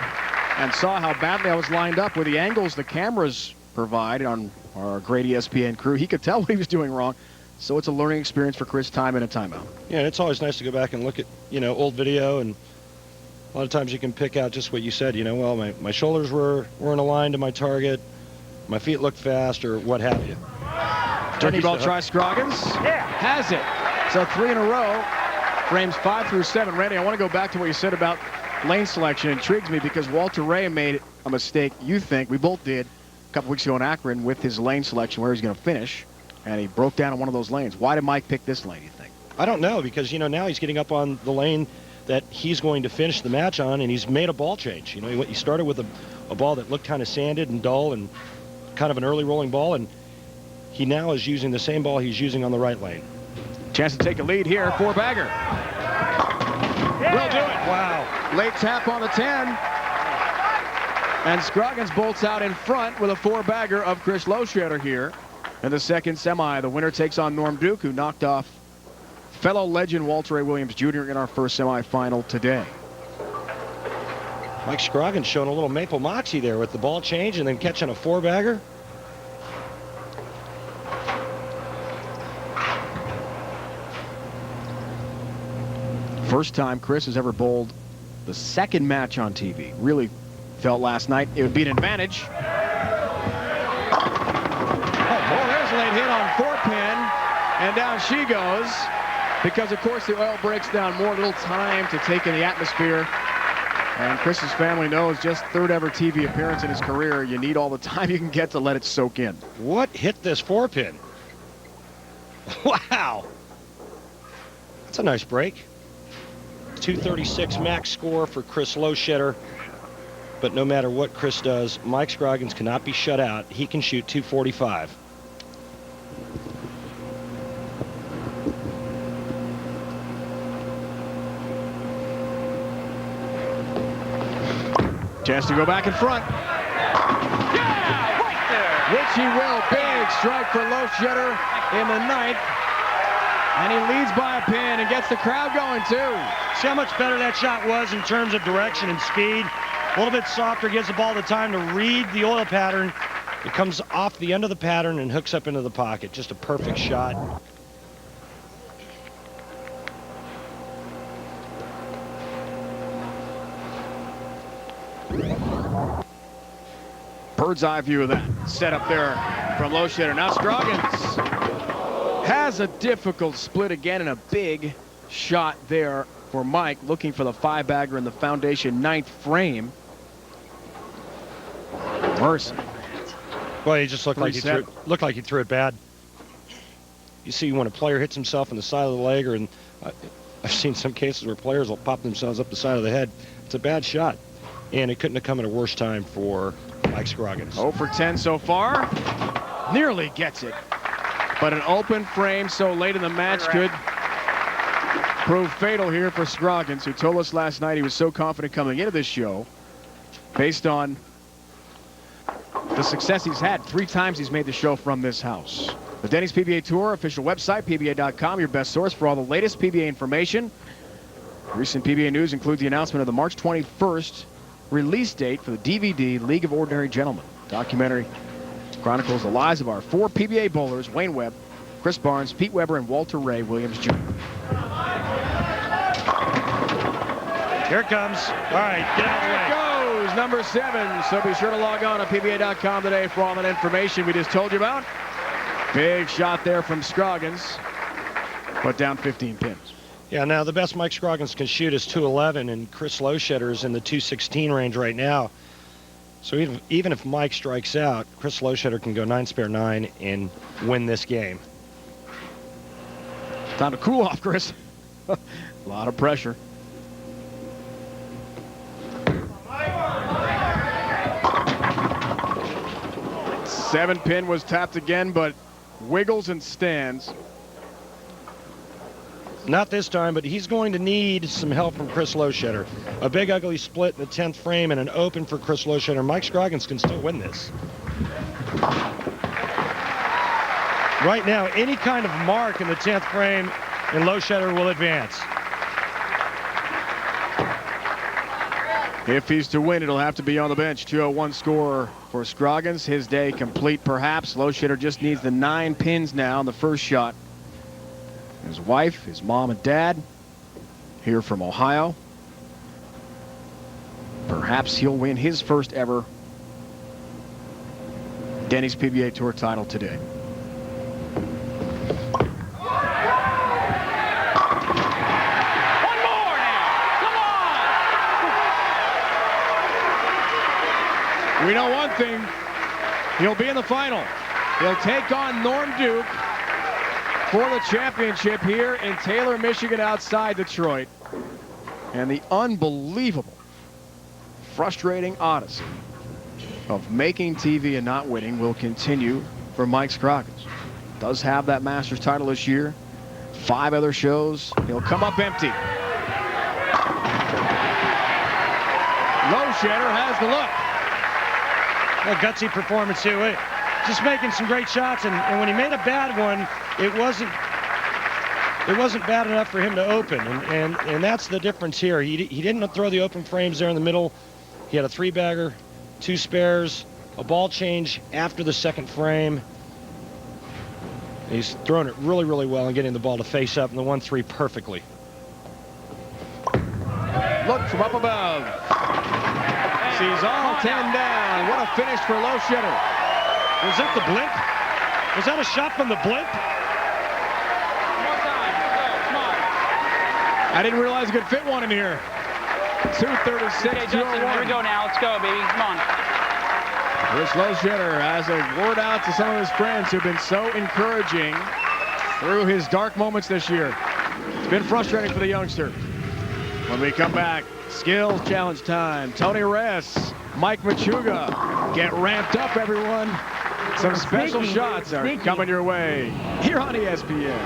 and saw how badly I was lined up with the angles the cameras provide on our great ESPN crew. He could tell what he was doing wrong. So it's a learning experience for Chris, time in and time out.
Yeah, and it's always nice to go back and look at, old video, and a lot of times you can pick out just what you said. Well, my shoulders weren't aligned to my target, my feet looked fast, or what have you.
Turkey ball try Scroggins.
Yeah.
Has it. So 3 in a row. Frames 5 through 7. Randy, I want to go back to what you said about lane selection. It intrigues me because Walter Reyes made a mistake, you think, we both did, a couple weeks ago in Akron with his lane selection where he's going to finish. And he broke down on one of those lanes. Why did Mike pick this lane, you think?
I don't know, because, now he's getting up on the lane that he's going to finish the match on, and he's made a ball change. He started with a ball that looked kind of sanded and dull and kind of an early rolling ball, and he now is using the same ball he's using on the right lane.
Chance to take a lead here, 4-bagger. Will do it.
Wow.
Late tap on the 10. And Scroggins bolts out in front with a 4-bagger of Chris Loschetter here. In the second semi, the winner takes on Norm Duke, who knocked off fellow legend Walter A. Williams Jr. in our first semifinal today.
Mike Scroggins showing a little maple moxie there with the ball change and then catching a 4-bagger.
First time Chris has ever bowled the second match on TV. Really felt last night it would be an advantage. Oh, there's a late hit on 4-pin, and down she goes. Because, of course, the oil breaks down more, little time to take in the atmosphere. And Chris's family knows just third ever TV appearance in his career. You need all the time you can get to let it soak in.
What hit this 4-pin? Wow. That's a nice break. 236 max score for Chris Loschetter. But no matter what Chris does, Mike Scroggins cannot be shut out. He can shoot 245.
Chance to go back in front.
Yeah, right there.
Which he will. Big strike for Loschetter in the ninth. And he leads by a pin and gets the crowd going, too.
See how much better that shot was in terms of direction and speed. A little bit softer, gives the ball the time to read the oil pattern. It comes off the end of the pattern and hooks up into the pocket. Just a perfect shot.
Bird's eye view of that. Set up there from Loschetter. Now Scroggins has a difficult split again, and a big shot there for Mike, looking for the 5-bagger in the foundation 9th frame. Mercy.
Well, he just looked like he threw it bad. You see, when a player hits himself in the side of the leg, or I've seen some cases where players will pop themselves up the side of the head. It's a bad shot, and it couldn't have come at a worse time for Mike Scroggins.
0 for 10 so far. Nearly gets it. But an open frame so late in the match could prove fatal here for Scroggins, who told us last night he was so confident coming into this show based on the success he's had. 3 times he's made the show from this house. The Denny's PBA Tour official website, PBA.com, your best source for all the latest PBA information. Recent PBA news includes the announcement of the March 21st release date for the DVD League of Ordinary Gentlemen. Documentary chronicles the lives of our 4 PBA bowlers: Wayne Webb, Chris Barnes, Pete Weber, and Walter Ray Williams Jr.
Here it comes. All right, get out of the way.
There goes number 7. So be sure to log on to PBA.com today for all that information we just told you about. Big shot there from Scroggins, but down 15 pins.
Yeah, now the best Mike Scroggins can shoot is 211, and Chris Loschetter is in the 216 range right now. So even if Mike strikes out, Chris Loschetter can go 9 spare 9 and win this game.
Time to cool off, Chris. A lot of pressure. Seven pin was tapped again, but wiggles and stands.
Not this time, but he's going to need some help from Chris Loschetter. A big ugly split in the 10th frame and an open for Chris Loschetter. Mike Scroggins can still win this. Right now, any kind of mark in the 10th frame and Loschetter will advance.
If he's to win, it'll have to be on the bench. 201 score for Scroggins. His day complete, perhaps. Loschetter just needs the 9 pins now on the first shot. His wife, his mom and dad, here from Ohio. Perhaps he'll win his first ever Denny's PBA Tour title today.
One more now. Come on.
We know one thing. He'll be in the final. He'll take on Norm Duke for the championship here in Taylor, Michigan, outside Detroit. And the unbelievable, frustrating odyssey of making TV and not winning will continue for Mike Scroggins. Does have that Masters title this year. 5 other shows. He'll come up empty. Loschetter has the look.
A gutsy performance too. Just making some great shots, and when he made a bad one, it wasn't bad enough for him to open, and that's the difference here. He didn't throw the open frames there in the middle. He had a 3-bagger, 2 spares, a ball change after the 2nd frame. He's throwing it really, really well and getting the ball to face up in the 1-3 perfectly.
from up above. Sees all 10 down. What a finish for Loschetter.
Was that the blimp? Was that a shot from the blimp?
More time. Go. Come on.
I didn't realize you could fit one in here. 2:36,
Okay, Justin, here we
2:01.
go now. Let's go, baby. Come on.
Chris Loschetter has a word out to some of his friends who've been so encouraging through his dark moments this year. It's been frustrating for the youngster. When we come back, skills challenge time. Tony Reyes, Mike Machuga. Get ramped up, everyone. Some special shots are coming your way here on ESPN.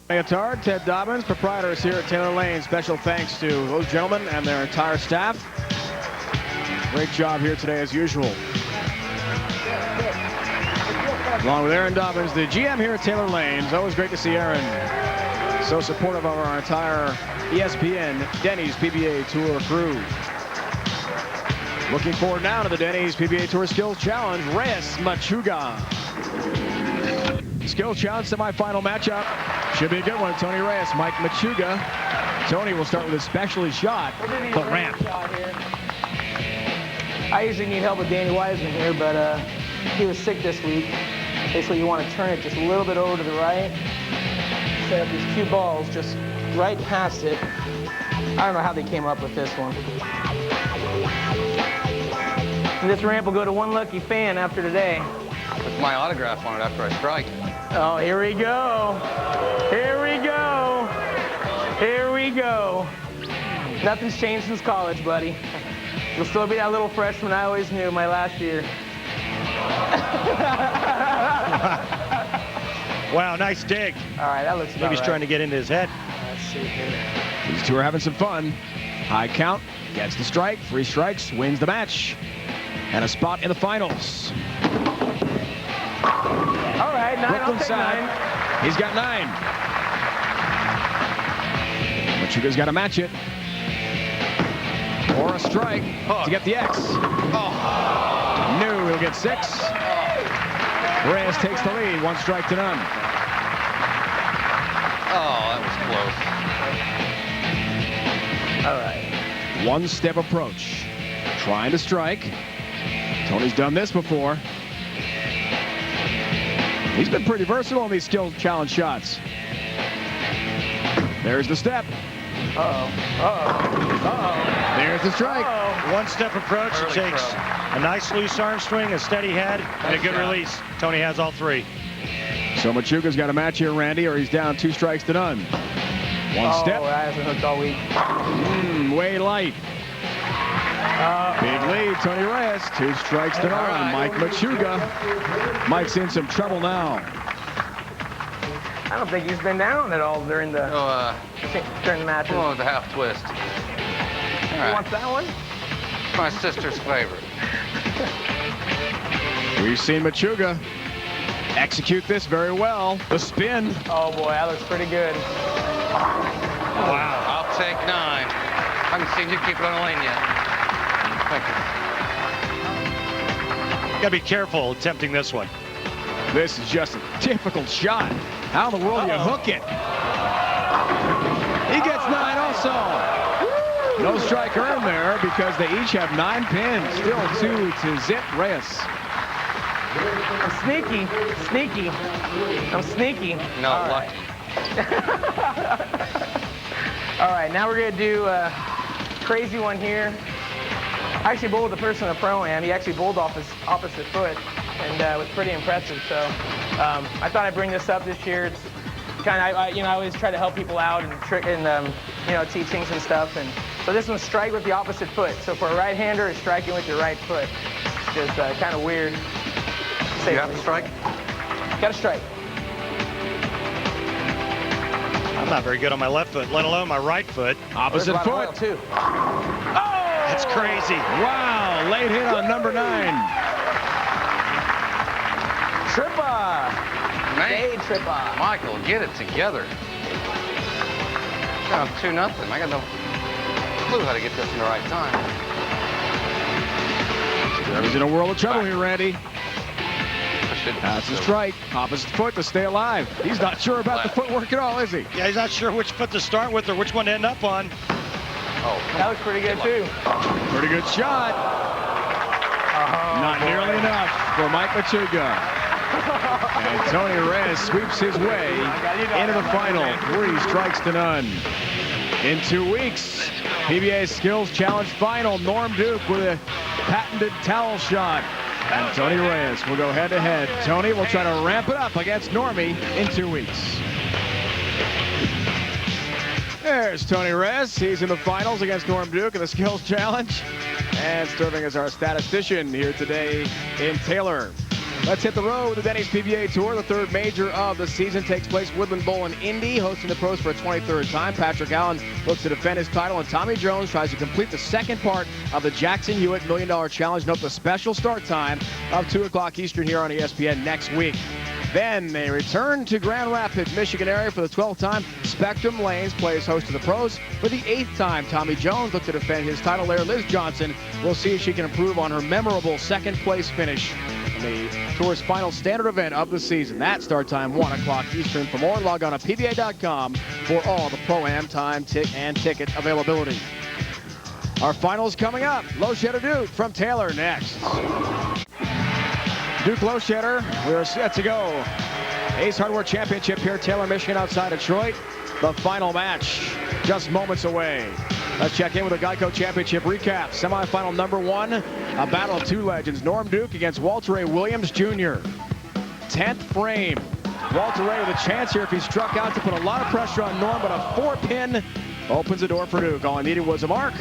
Leotard, Ted Dobbins, proprietors here at Taylor Lane. Special thanks to those gentlemen and their entire staff. Great job here today as usual. Along with Aaron Dobbins, the GM here at Taylor Lane. It's always great to see Aaron. So supportive of our entire ESPN Denny's PBA Tour crew. Looking forward now to the Denny's PBA Tour Skills Challenge. Reyes Machuga. Skills Challenge semifinal matchup. Should be a good one. Tony Reyes, Mike Machuga. Tony will start with a specialty shot, the ramp.
I usually need help with Danny Wiseman here, but he was sick this week. Basically, you want to turn it just a little bit over to the right. Set up these cue balls just right past it. I don't know how they came up with this one. And this ramp will go to one lucky fan after today.
With my autograph on it after I strike.
Oh, here we go. Here we go. Here we go. Nothing's changed since college, buddy. You'll still be that little freshman I always knew my last year.
Wow, nice dig.
All right, that looks about
Maybe he's
right.
trying to get into his head.
Let's see here.
These two are having some fun. High count, gets the strike, 3 strikes, wins the match. And a spot in the finals.
All right, 9, I'll
Brooklyn
take
side.
9.
He's got 9. Machuga's got to match it. Or a strike to get the X. No, he'll get 6. Reyes takes the lead, 1 strike to none.
Oh, that was close.
All right.
One-step approach. Trying to strike. Tony's done this before. He's been pretty versatile in these skill challenge shots. There's the step.
Uh-oh. Uh-oh. Uh-oh.
There's the strike.
One-step approach. It takes a nice loose arm swing, a steady head, and a good release. Tony has all 3.
So Machuga's got a match here, Randy, or he's down 2 strikes to none. One step.
Oh, that hasn't hooked all week.
Way light. Big lead, Tony Reyes. 2 strikes to none. Mike Machuga. Mike's in some trouble now.
I don't think he's been down at all during the matches.
Oh, the half twist. All
You
right.
want that one?
My sister's favorite.
We've seen Machuga execute this very well. The spin.
Oh boy, that looks pretty good.
Wow. I'll take 9. I haven't seen you keep it on the lane yet. Thank you.
Got to be careful attempting this one.
This is just a difficult shot. How in the world do you hook it? He gets 9 also. No strike earned there because they each have 9 pins. Still 2 to zip Reyes.
I'm sneaky. Sneaky. I'm sneaky.
No,
All
luck.
right. All right, now we're going to do a crazy one here. I actually bowled the person in the pro-am. He actually bowled off his opposite foot, and it was pretty impressive. So I thought I'd bring this up this year. It's kind of, I always try to help people out and teach things and stuff. And so this one's strike with the opposite foot. So for a right-hander, it's striking with your right foot. Just kind of weird.
You have to strike?
Got to strike.
I'm not very good on my left foot, let alone my right foot.
Opposite
There's a lot of
foot.
oil, too.
That's crazy.
Wow, late hit on number 9.
Trippa.
Man.
Hey, Trippa.
Michael, get it together. Down 2-0. I got no clue how to get this in the right time.
He's in a world of trouble here, Randy.
The
That's a strike. Opposite foot to stay alive. He's not sure about the footwork at all, is he?
Yeah, he's not sure which foot to start with or which one to end up on.
That was pretty good, too.
Pretty good shot. Not nearly enough for Mike Machuga. And Tony Reyes sweeps his way into the final. 3 strikes to none. In 2 weeks, PBA Skills Challenge final. Norm Duke with a patented towel shot. And Tony Reyes will go head-to-head. Tony will try to ramp it up against Normie in 2 weeks. There's Tony Reyes. He's in the finals against Norm Duke in the Skills Challenge. And serving as our statistician here today in Taylor. Let's hit the road with the Denny's PBA Tour. The 3rd major of the season takes place Woodland Bowl in Indy, hosting the pros for a 23rd time. Patrick Allen looks to defend his title, and Tommy Jones tries to complete the second part of the Jackson Hewitt $1 Million Challenge. Note the special start time of 2 o'clock Eastern here on ESPN next week. Then they return to Grand Rapids, Michigan area for the 12th time. Spectrum Lanes plays host to the pros for the 8th time. Tommy Jones looks to defend his title there. Liz Johnson will see if she can improve on her memorable 2nd place finish in the Tour's final standard event of the season. That start time 1 o'clock Eastern. For more, log on to PBA.com for all the Pro-Am time and ticket availability. Our finals coming up. Loschetter Duke from Taylor next. Duke Loschetter, we're set to go. Ace Hardware Championship here, Taylor, Michigan, outside Detroit. The final match just moments away. Let's check in with the Geico Championship recap. Semifinal number 1, a battle of 2 legends. Norm Duke against Walter Ray Williams Jr. 10th frame. Walter Ray with a chance here if he struck out to put a lot of pressure on Norm, but a 4-pin opens the door for Duke. All he needed was a mark.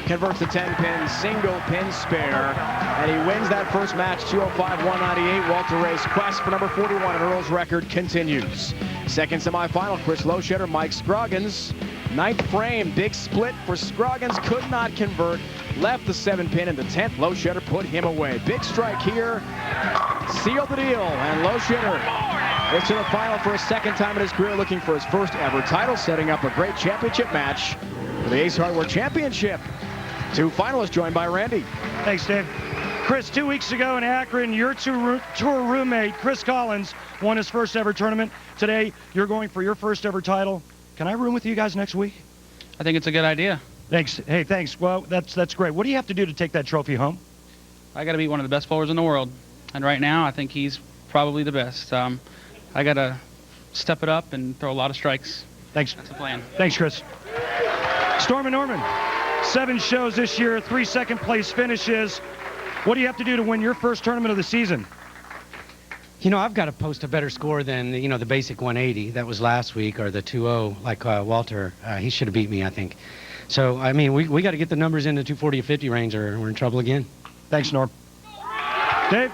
Converts the 10-pin single pin spare, and he wins that first match 205-198. Walter Ray's quest for number 41 in Earl's record continues. Second semifinal, Chris Loschetter, Mike Scroggins. 9th frame, big split for Scroggins, could not convert. Left the 7-pin in the 10th. Loschetter put him away. Big strike here, sealed the deal, and Loschetter is to the final for a 2nd time in his career, looking for his first ever title, setting up a great championship match for the Ace Hardware Championship. 2 finalists joined by Randy.
Thanks, Dave. Chris, 2 weeks ago in Akron, your tour roommate, Chris Collins, won his first ever tournament. Today, you're going for your first ever title. Can I room with you guys next week?
I think it's a good idea.
Thanks. Hey, thanks. Well, that's great. What do you have to do to take that trophy home?
I got to beat one of the best bowlers in the world. And right now, I think he's probably the best. I got to step it up and throw a lot of strikes.
Thanks.
That's the plan.
Thanks, Chris. Storm and Norman. 7 shows this year, 3 second-place finishes. What do you have to do to win your first tournament of the season?
You know, I've got to post a better score than, you know, the basic 180 that was last week, or the 2-0 like Walter. He should have beat me, I think. So, I mean, we got to get the numbers in the 240 or 50 range, or we're in trouble again.
Thanks, Norm. Dave?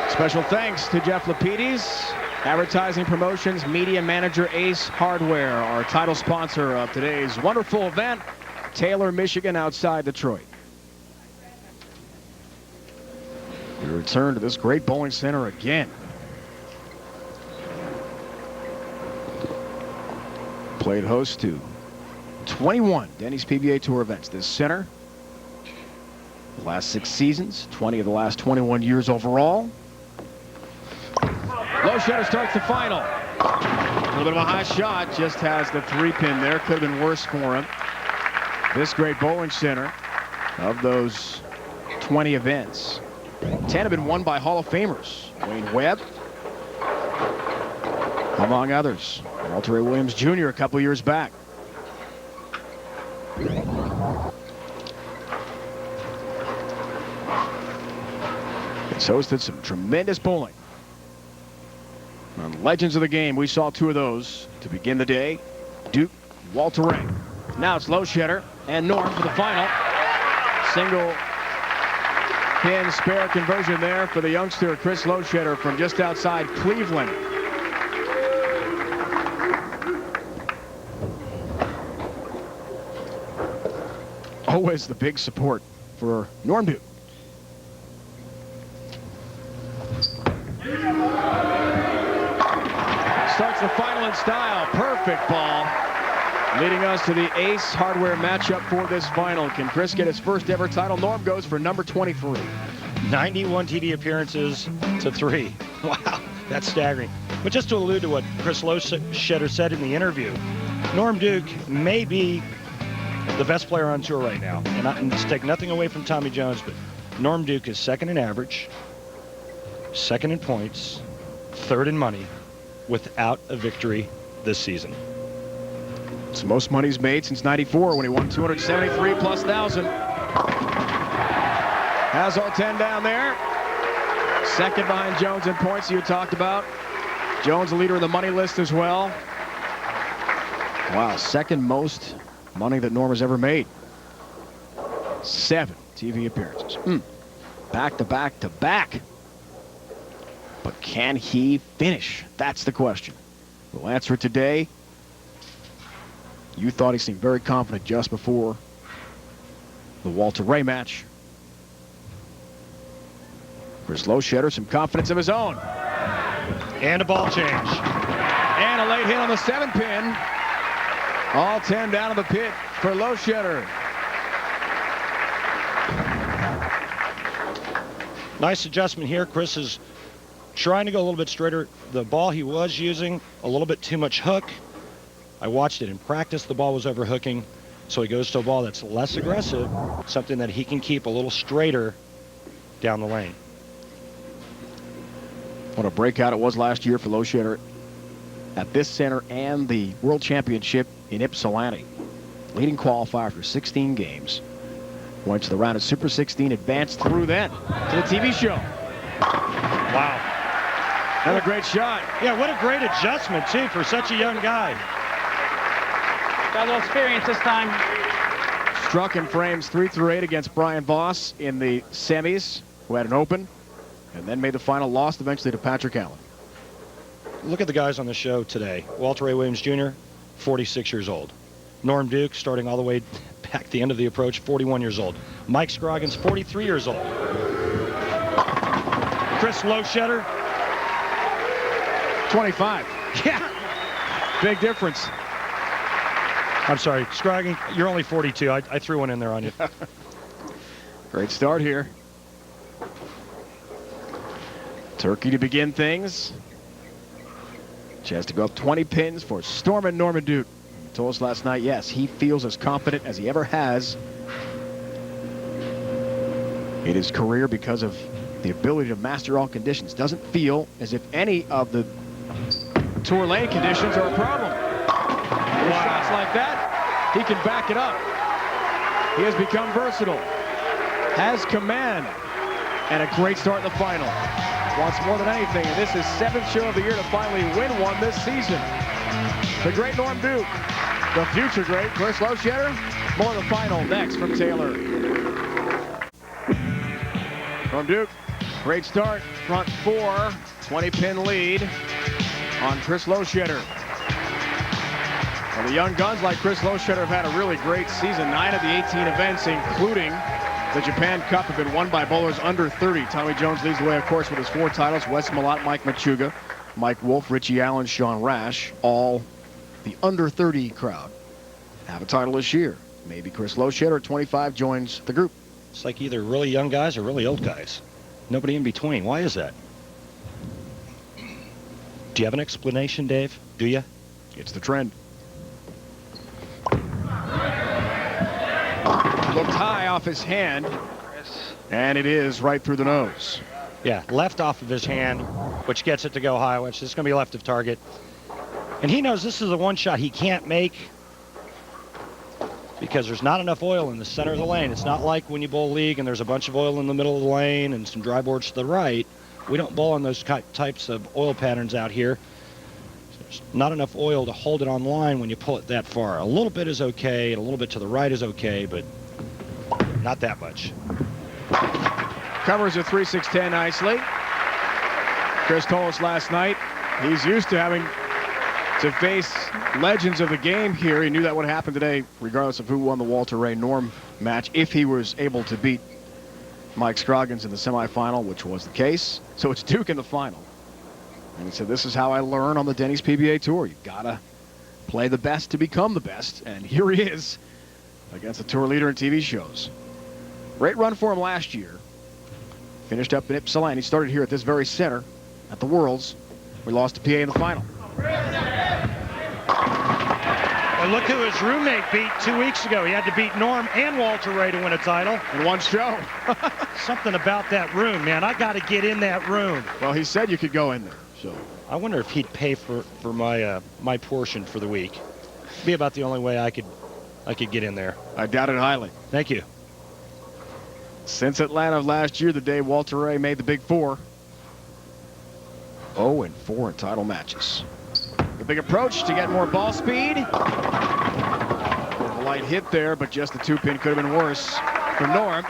Special thanks to Jeff Lapidis. Advertising Promotions Media Manager Ace Hardware, our title sponsor of today's wonderful event, Taylor, Michigan, outside Detroit. We return to this great bowling center again. Played host to 21 Denny's PBA Tour events. This center, the last 6 seasons, 20 of the last 21 years overall. Loschetter starts the final. A little bit of a high shot, just has the 3-pin there. Could have been worse for him. This great bowling center, of those 20 events, 10 have been won by Hall of Famers. Wayne Webb, among others. Walter Ray Williams Jr. a couple years back. It's hosted some tremendous bowling. On legends of the game, we saw 2 of those to begin the day. Duke, Walter Ray. Now it's Loschetter and Norm for the final. Single pin spare conversion there for the youngster Chris Loschetter from just outside Cleveland. Always the big support for Norm Duke. Starts the final in style. Perfect ball. Leading us to the Ace Hardware matchup for this final. Can Chris get his first ever title? Norm goes for number 23.
91 TV appearances to 3. Wow, that's staggering. But just to allude to what Chris Loschetter said in the interview, Norm Duke may be the best player on tour right now. And to take nothing away from Tommy Jones, but Norm Duke is second in average, second in points, third in money, without a victory this season.
It's the most money he's made since '94 when he won 273 plus thousand. Has all 10 down there. Second behind Jones in points you talked about. Jones the leader of the money list as well. Wow, second most money that Norm has ever made. 7 TV appearances. Back to back to back. But can he finish? That's the question. We'll answer it today. You thought he seemed very confident just before the Walter Ray match. Chris Loschetter, some confidence of his own.
And a ball change.
And a late hit on the 7-pin. All 10 down to the pit for Loschetter.
Nice adjustment here. Chris is trying to go a little bit straighter. The ball he was using, a little bit too much hook. I watched it in practice. The ball was overhooking. So he goes to a ball that's less aggressive, something that he can keep a little straighter down the lane.
What a breakout it was last year for Loschetter at this center and the World Championship in Ypsilanti. Leading qualifier for 16 games. Went to the round of Super 16, advanced through then to the TV show.
Wow.
Another great shot.
Yeah, what a great adjustment, too, for such a young guy.
Got a little experience this time.
Struck in frames 3 through 8 against Brian Voss in the semis, who had an open, and then made the final, lost eventually to Patrick Allen.
Look at the guys on the show today. Walter Ray Williams Jr., 46 years old. Norm Duke, starting all the way back the end of the approach, 41 years old. Mike Scroggins, 43 years old. Chris Loschetter,
25.
Yeah.
Big difference.
I'm sorry, Scroggins, you're only 42. I threw one in there on you.
Great start here. Turkey to begin things. Chance to go up 20 pins for Stormin' Norman Duke. He told us last night, yes, he feels as confident as he ever has in his career because of the ability to master all conditions. Doesn't feel as if any of the tour lane conditions are a problem. With shots like that, he can back it up. He has become versatile, has command, and a great start in the final. Wants more than anything, and this is 7th show of the year to finally win one this season. The great Norm Duke, the future great Chris Loschetter. More of the final next from Taylor. Norm Duke, great start, front 4, 20-pin lead on Chris Loschetter. Well, the young guns like Chris Loschetter have had a really great season. 9 of the 18 events, including the Japan Cup, have been won by bowlers under 30. Tommy Jones leads the way, of course, with his 4 titles. Wes Malott, Mike Machuga, Mike Wolf, Richie Allen, Sean Rash, all the under 30 crowd have a title this year. Maybe Chris Loschetter at 25 joins the group.
It's like either really young guys or really old guys. Nobody in between. Why is that? Do you have an explanation, Dave? Do you?
It's the trend. Looked high off his hand, and it is right through the nose.
Yeah, left off of his hand, which gets it to go high, which is going to be left of target. And he knows this is the one shot he can't make because there's not enough oil in the center of the lane. It's not like when you bowl league and there's a bunch of oil in the middle of the lane and some dry boards to the right. We don't bowl on those types of oil patterns out here. There's not enough oil to hold it on line when you pull it that far. A little bit is okay, and a little bit to the right is okay, but not that much.
Covers a 3-6-10 nicely. Chris told us last night he's used to having to face legends of the game here. He knew that would happen today, regardless of who won the Walter Ray Norm match, if he was able to beat Mike Scroggins in the semifinal, which was the case. So it's Duke in the final. And he said, this is how I learn on the Denny's PBA Tour. You've got to play the best to become the best. And here he is against the tour leader in TV shows. Great run for him last year. finished up in Ypsilanti. He started here at this very center at the Worlds. We lost to PA in the final.
Well, look who his roommate beat 2 weeks ago. He had to beat Norm and Walter Ray to win a title.
In one show.
Something about that room, man. I got to get in that room.
Well, he said you could go in there. So
I wonder if he'd pay for my my portion for the week. Be about the only way I could get in there.
I doubt it highly.
Thank you.
Since Atlanta of last year, the day Walter Ray made the Big Four. 0-4 in title matches. The big approach to get more ball speed. A light hit there, but just the 2-pin could have been worse for Norm.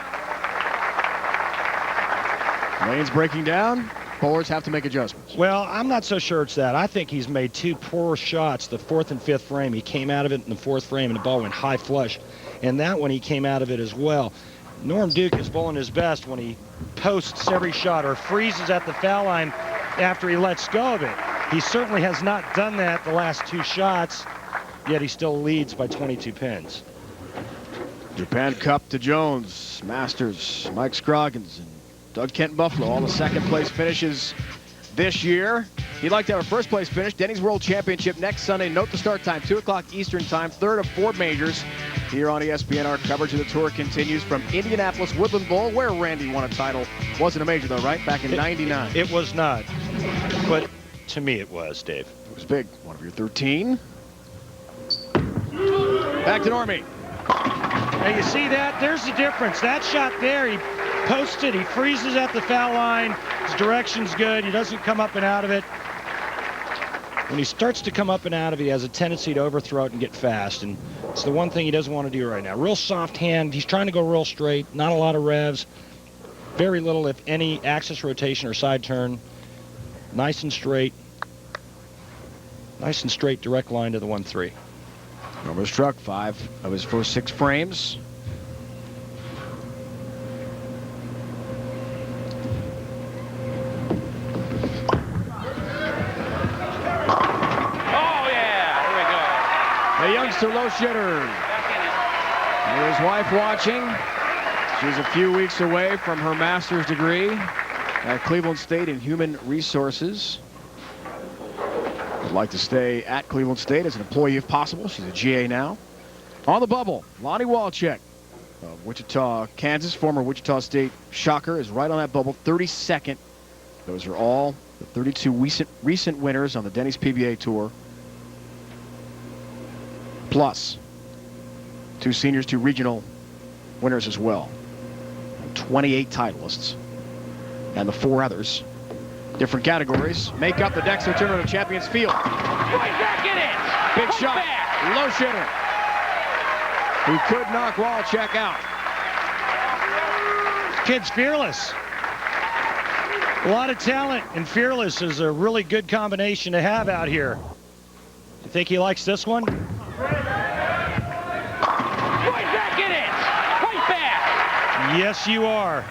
Lane's breaking down. Bowlers have to make adjustments.
Well, I'm not so sure it's that. I think he's made 2 poor shots, the 4th and 5th frame. He came out of it in the 4th frame, and the ball went high flush. And that one, he came out of it as well. Norm Duke is bowling his best when he posts every shot or freezes at the foul line after he lets go of it. He certainly has not done that the last 2 shots, yet he still leads by 22 pins.
Japan Cup to Jones, Masters, Mike Scroggins, and Doug Kent Buffalo, all the second place finishes this year. He'd like to have a first place finish. Denny's World Championship next Sunday. Note the start time, 2 o'clock Eastern time, 3rd of 4 majors. Here on ESPN, our coverage of the tour continues from Indianapolis Woodland Bowl, where Randy won a title. Wasn't a major though, right? Back in '99.
It was not, but to me it was, Dave.
It was big. One of your 13. Back to Normie.
Now you see that? There's the difference. That shot there, he posted, he freezes at the foul line. His direction's good. He doesn't come up and out of it. When he starts to come up and out of it, he has a tendency to overthrow it and get fast. And it's the one thing he doesn't want to do right now. Real soft hand. He's trying to go real straight. Not a lot of revs. Very little, if any, axis rotation or side turn. Nice and straight. Nice and straight, direct line to the 1-3.
Norman struck 5 of his first 6 frames. The youngster Loschetter. And his wife watching. She's a few weeks away from her master's degree at Cleveland State in Human Resources. Would like to stay at Cleveland State as an employee if possible. She's a GA now. On the bubble, Lonnie Walchek of Wichita, Kansas, former Wichita State Shocker, is right on that bubble, 32nd. Those are all the 32 recent winners on the Denny's PBA Tour. Plus 2 seniors, 2 regional winners as well. And 28 titleists. And the 4 others, different categories, make up the Dexter Tournament of Champions field.
Right back in it.
Big shot. Loschetter, who could knock Walchek out.
Kid's fearless. A lot of talent, and fearless is a really good combination to have out here. You think he likes this one?
Right back in it. Right back.
Yes, you are.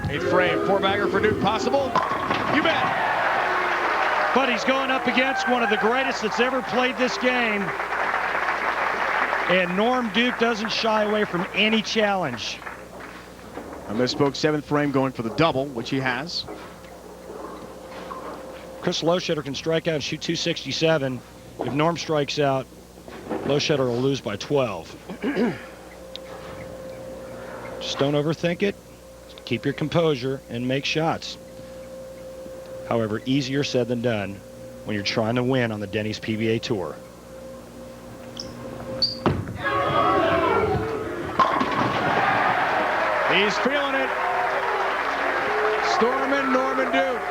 Eighth frame, 4-bagger for Duke possible? You bet.
But he's going up against one of the greatest that's ever played this game. And Norm Duke doesn't shy away from any challenge.
I misspoke, 7th frame going for the double, which he has.
Chris Loschetter can strike out and shoot 267. If Norm strikes out, Loschetter will lose by 12. Just don't overthink it. Keep your composure and make shots. However, easier said than done when you're trying to win on the Denny's PBA Tour.
He's feeling it. Storming Norman Duke.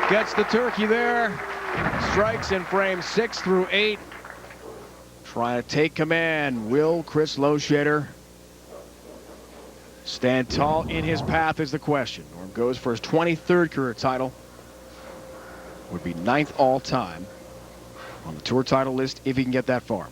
Gets the turkey there. Strikes in frame 6 through 8. Trying to take command. Will Chris Loschetter stand tall in his path is the question. Norm goes for his 23rd career title. Would be 9th all time on the tour title list if he can get that far.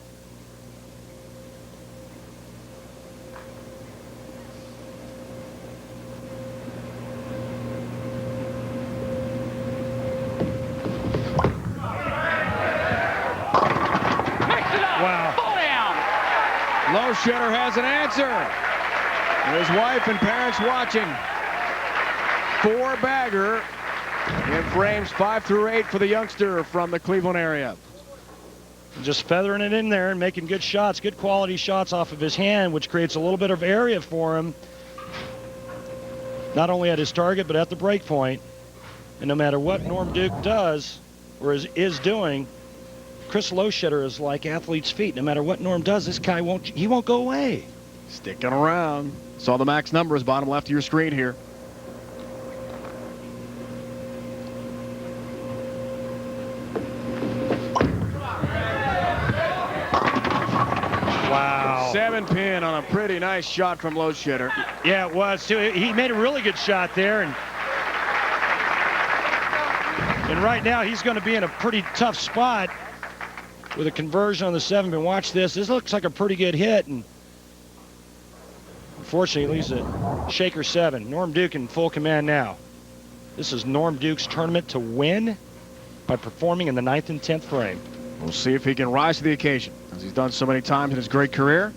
Loschetter has an answer. His wife and parents watching. 4-bagger in frames 5 through 8 for the youngster from the Cleveland area.
Just feathering it in there and making good shots, good quality shots off of his hand, which creates a little bit of area for him, not only at his target, but at the break point. And no matter what Norm Duke does or is doing, Chris Loschetter is like athlete's feet. No matter what Norm does, this guy won't go away.
Sticking around. Saw the max numbers, bottom left of your screen here.
Wow.
7-pin on a pretty nice shot from Loschetter.
Yeah, it was too. He made a really good shot there, and right now he's going to be in a pretty tough spot with a conversion on the 7-pin. Watch this. This looks like a pretty good hit, and unfortunately, he's a shaker 7. Norm Duke in full command now. This is Norm Duke's tournament to win by performing in the 9th and 10th frame.
We'll see if he can rise to the occasion, as he's done so many times in his great career.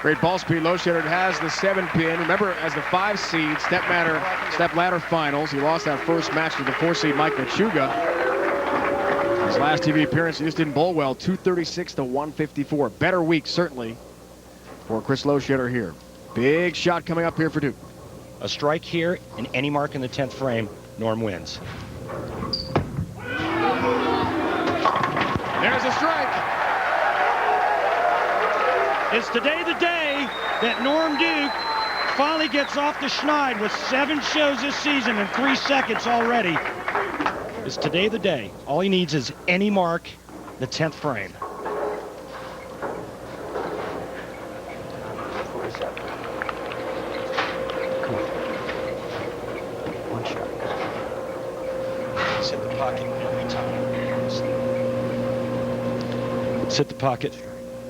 Great ball speed. Loschetter has the 7-pin. Remember, as the 5 seed step ladder finals, he lost that first match to the 4 seed Mike Machuga. His last TV appearance, he just didn't bowl well. 236 to 154. Better week, certainly, for Chris Loschetter here. Big shot coming up here for Duke.
A strike here, and any mark in the 10th frame, Norm wins.
There's a strike.
It's today the day that Norm Duke finally gets off the schneid with 7 shows this season in 3 seconds already. It's today the day. All he needs is any mark, the 10th frame. One shot. Sit the pocket every time. Sit the pocket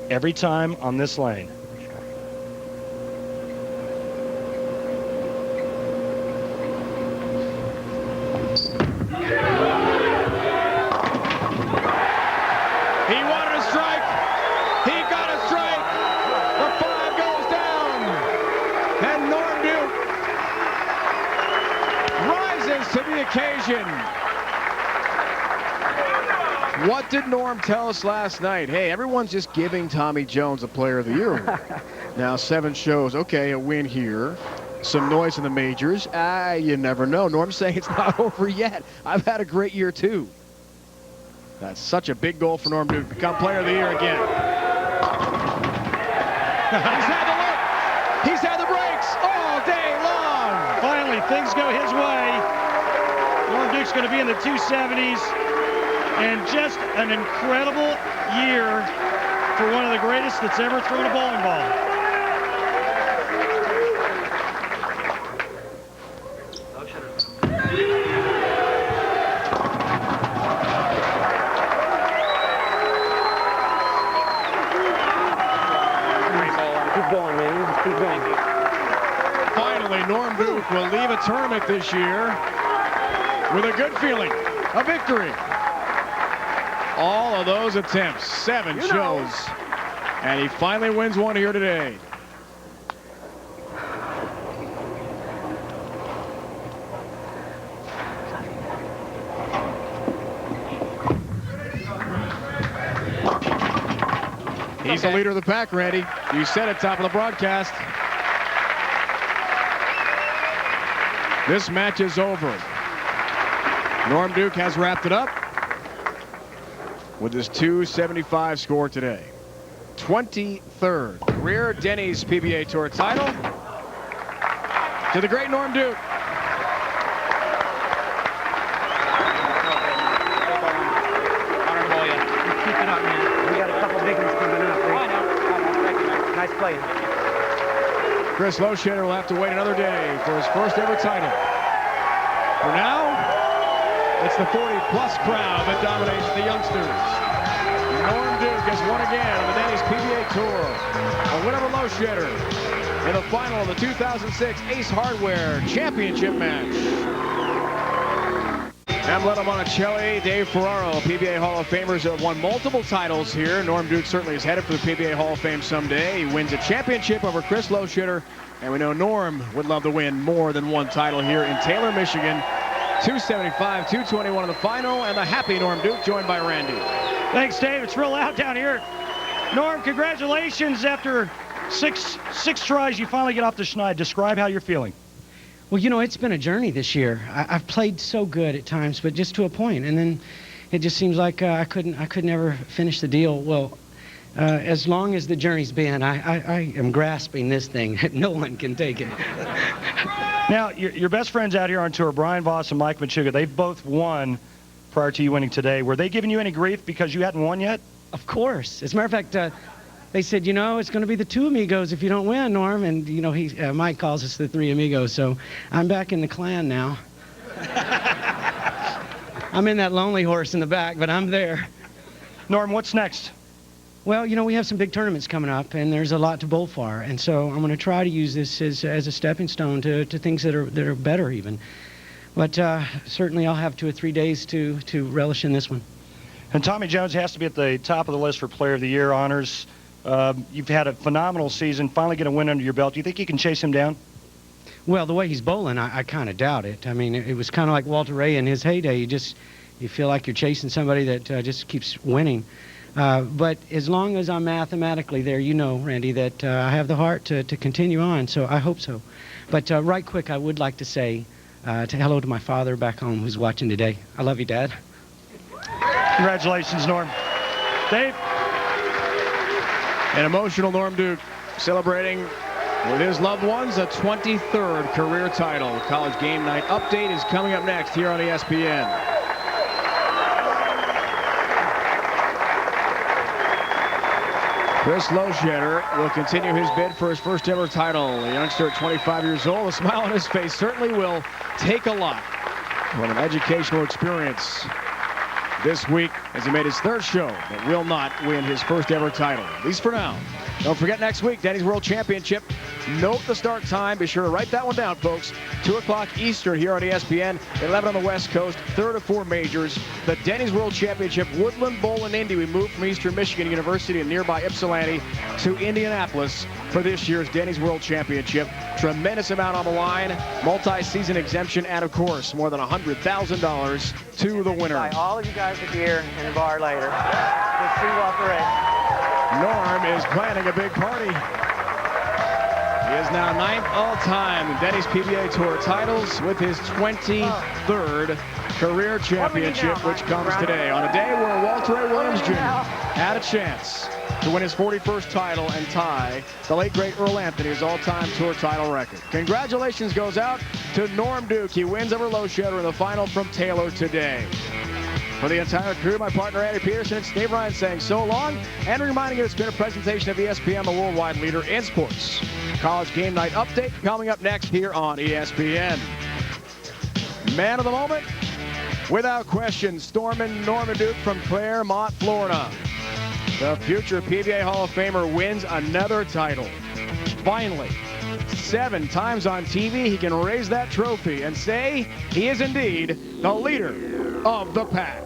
every time on this lane.
He wanted a strike. He got a strike. The 5 goes down. And Norm Duke rises to the occasion. What did Norm tell us last night? Hey, everyone's just giving Tommy Jones a Player of the Year award. Now 7 shows. Okay, a win here. Some noise in the majors. You never know. Norm's saying it's not over yet. I've had a great year too. That's such a big goal for Norm Duke. Become Player of the Year again. He's had the look. He's had the breaks all day long.
Finally, things go his way. Norm Duke's going to be in the 270s. And just an incredible year for one of the greatest that's ever thrown a bowling ball.
Keep going, man. Keep going.
Finally, Norm Duke will leave a tournament this year with a good feeling, a victory. All of those attempts, 7 shows, and he finally wins one here today. He's the leader of the pack, Randy. You said it, top of the broadcast. This match is over. Norm Duke has wrapped it up with his 275 score today. 23rd career Denny's PBA Tour title to the great Norm Duke.
Keep it up, man. We got a couple big ones coming up. I know. Nice play.
Chris Loschetter will have to wait another day for his first ever title. For now, it's the 40-plus crowd that dominates the youngsters. Norm Duke has won again on the Denny's PBA Tour. A win over Loschetter in the final of the 2006 Ace Hardware Championship match. Emblem Monticelli, Dave Ferraro, PBA Hall of Famers have won multiple titles here. Norm Duke certainly is headed for the PBA Hall of Fame someday. He wins a championship over Chris Loschetter, and we know Norm would love to win more than one title here in Taylor, Michigan. 275, 221 in the final, and the happy Norm Duke joined by Randy.
Thanks, Dave. It's real loud down here. Norm, congratulations. After six tries, you finally get off the schneid. Describe how you're feeling.
Well, you know, it's been a journey this year. I've played so good at times, but just to a point, and then it just seems like I could never finish the deal. Well, as long as the journey's been, I am grasping this thing. No one can take it.
Now, your best friends out here on tour, Brian Voss and Mike Machuga, they've both won prior to you winning today. Were they giving you any grief because you hadn't won yet?
Of course. As a matter of fact, they said, you know, it's going to be the two amigos if you don't win, Norm. And, you know, Mike calls us the three amigos. So I'm back in the clan now. I'm in that lonely horse in the back, but I'm there.
Norm, what's next?
Well, you know, we have some big tournaments coming up, and there's a lot to bowl for. And so I'm going to try to use this as a stepping stone to things that are better even. But certainly I'll have 2 or 3 days to relish in this one.
And Tommy Jones has to be at the top of the list for Player of the Year honors. You've had a phenomenal season, finally get a win under your belt. Do you think you can chase him down?
Well, the way he's bowling, I kind of doubt it. I mean, it was kind of like Walter Reyes in his heyday. You feel like you're chasing somebody that just keeps winning. But as long as I'm mathematically there, you know, Randy, that I have the heart to continue on, so I hope so. But right quick, I would like to say hello to my father back home who's watching today. I love you, Dad.
Congratulations, Norm. Dave?
An emotional Norm Duke celebrating with his loved ones a 23rd career title. College Game Night update is coming up next here on ESPN. Chris Loschetter will continue his bid for his first ever title. The youngster at 25 years old, a smile on his face certainly will take a lot. What an educational experience this week as he made his third show but will not win his first ever title, at least for now. Don't forget next week, Denny's World Championship. Note the start time. Be sure to write that one down, folks. 2 o'clock Eastern here on ESPN. 11 on the West Coast. 3rd of 4 majors. The Denny's World Championship. Woodland Bowl in Indy. We moved from Eastern Michigan University in nearby Ypsilanti to Indianapolis for this year's Denny's World Championship. Tremendous amount on the line. Multi-season exemption and, of course, more than $100,000 to the winner.
Buy all of you guys a beer in the bar later. Let's see Walter Reyes.
Norm is planning a big party. He is now 9th all-time in Denny's PBA Tour titles with his 23rd career championship, which comes today on a day where Walter Ray Williams Jr. had a chance to win his 41st title and tie the late great Earl Anthony's all-time tour title record. Congratulations goes out to Norm Duke. He wins over Loschetter in the final from Taylor today. For the entire crew, my partner Andy Peterson, it's Dave Ryan saying so long and reminding you it's been a presentation of ESPN, the worldwide leader in sports. College Game Night update coming up next here on ESPN. Man of the moment, without question, Stormin' Norman Duke from Claremont, Florida. The future PBA Hall of Famer wins another title. Finally, 7 times on TV, he can raise that trophy and say he is indeed the leader of the pack.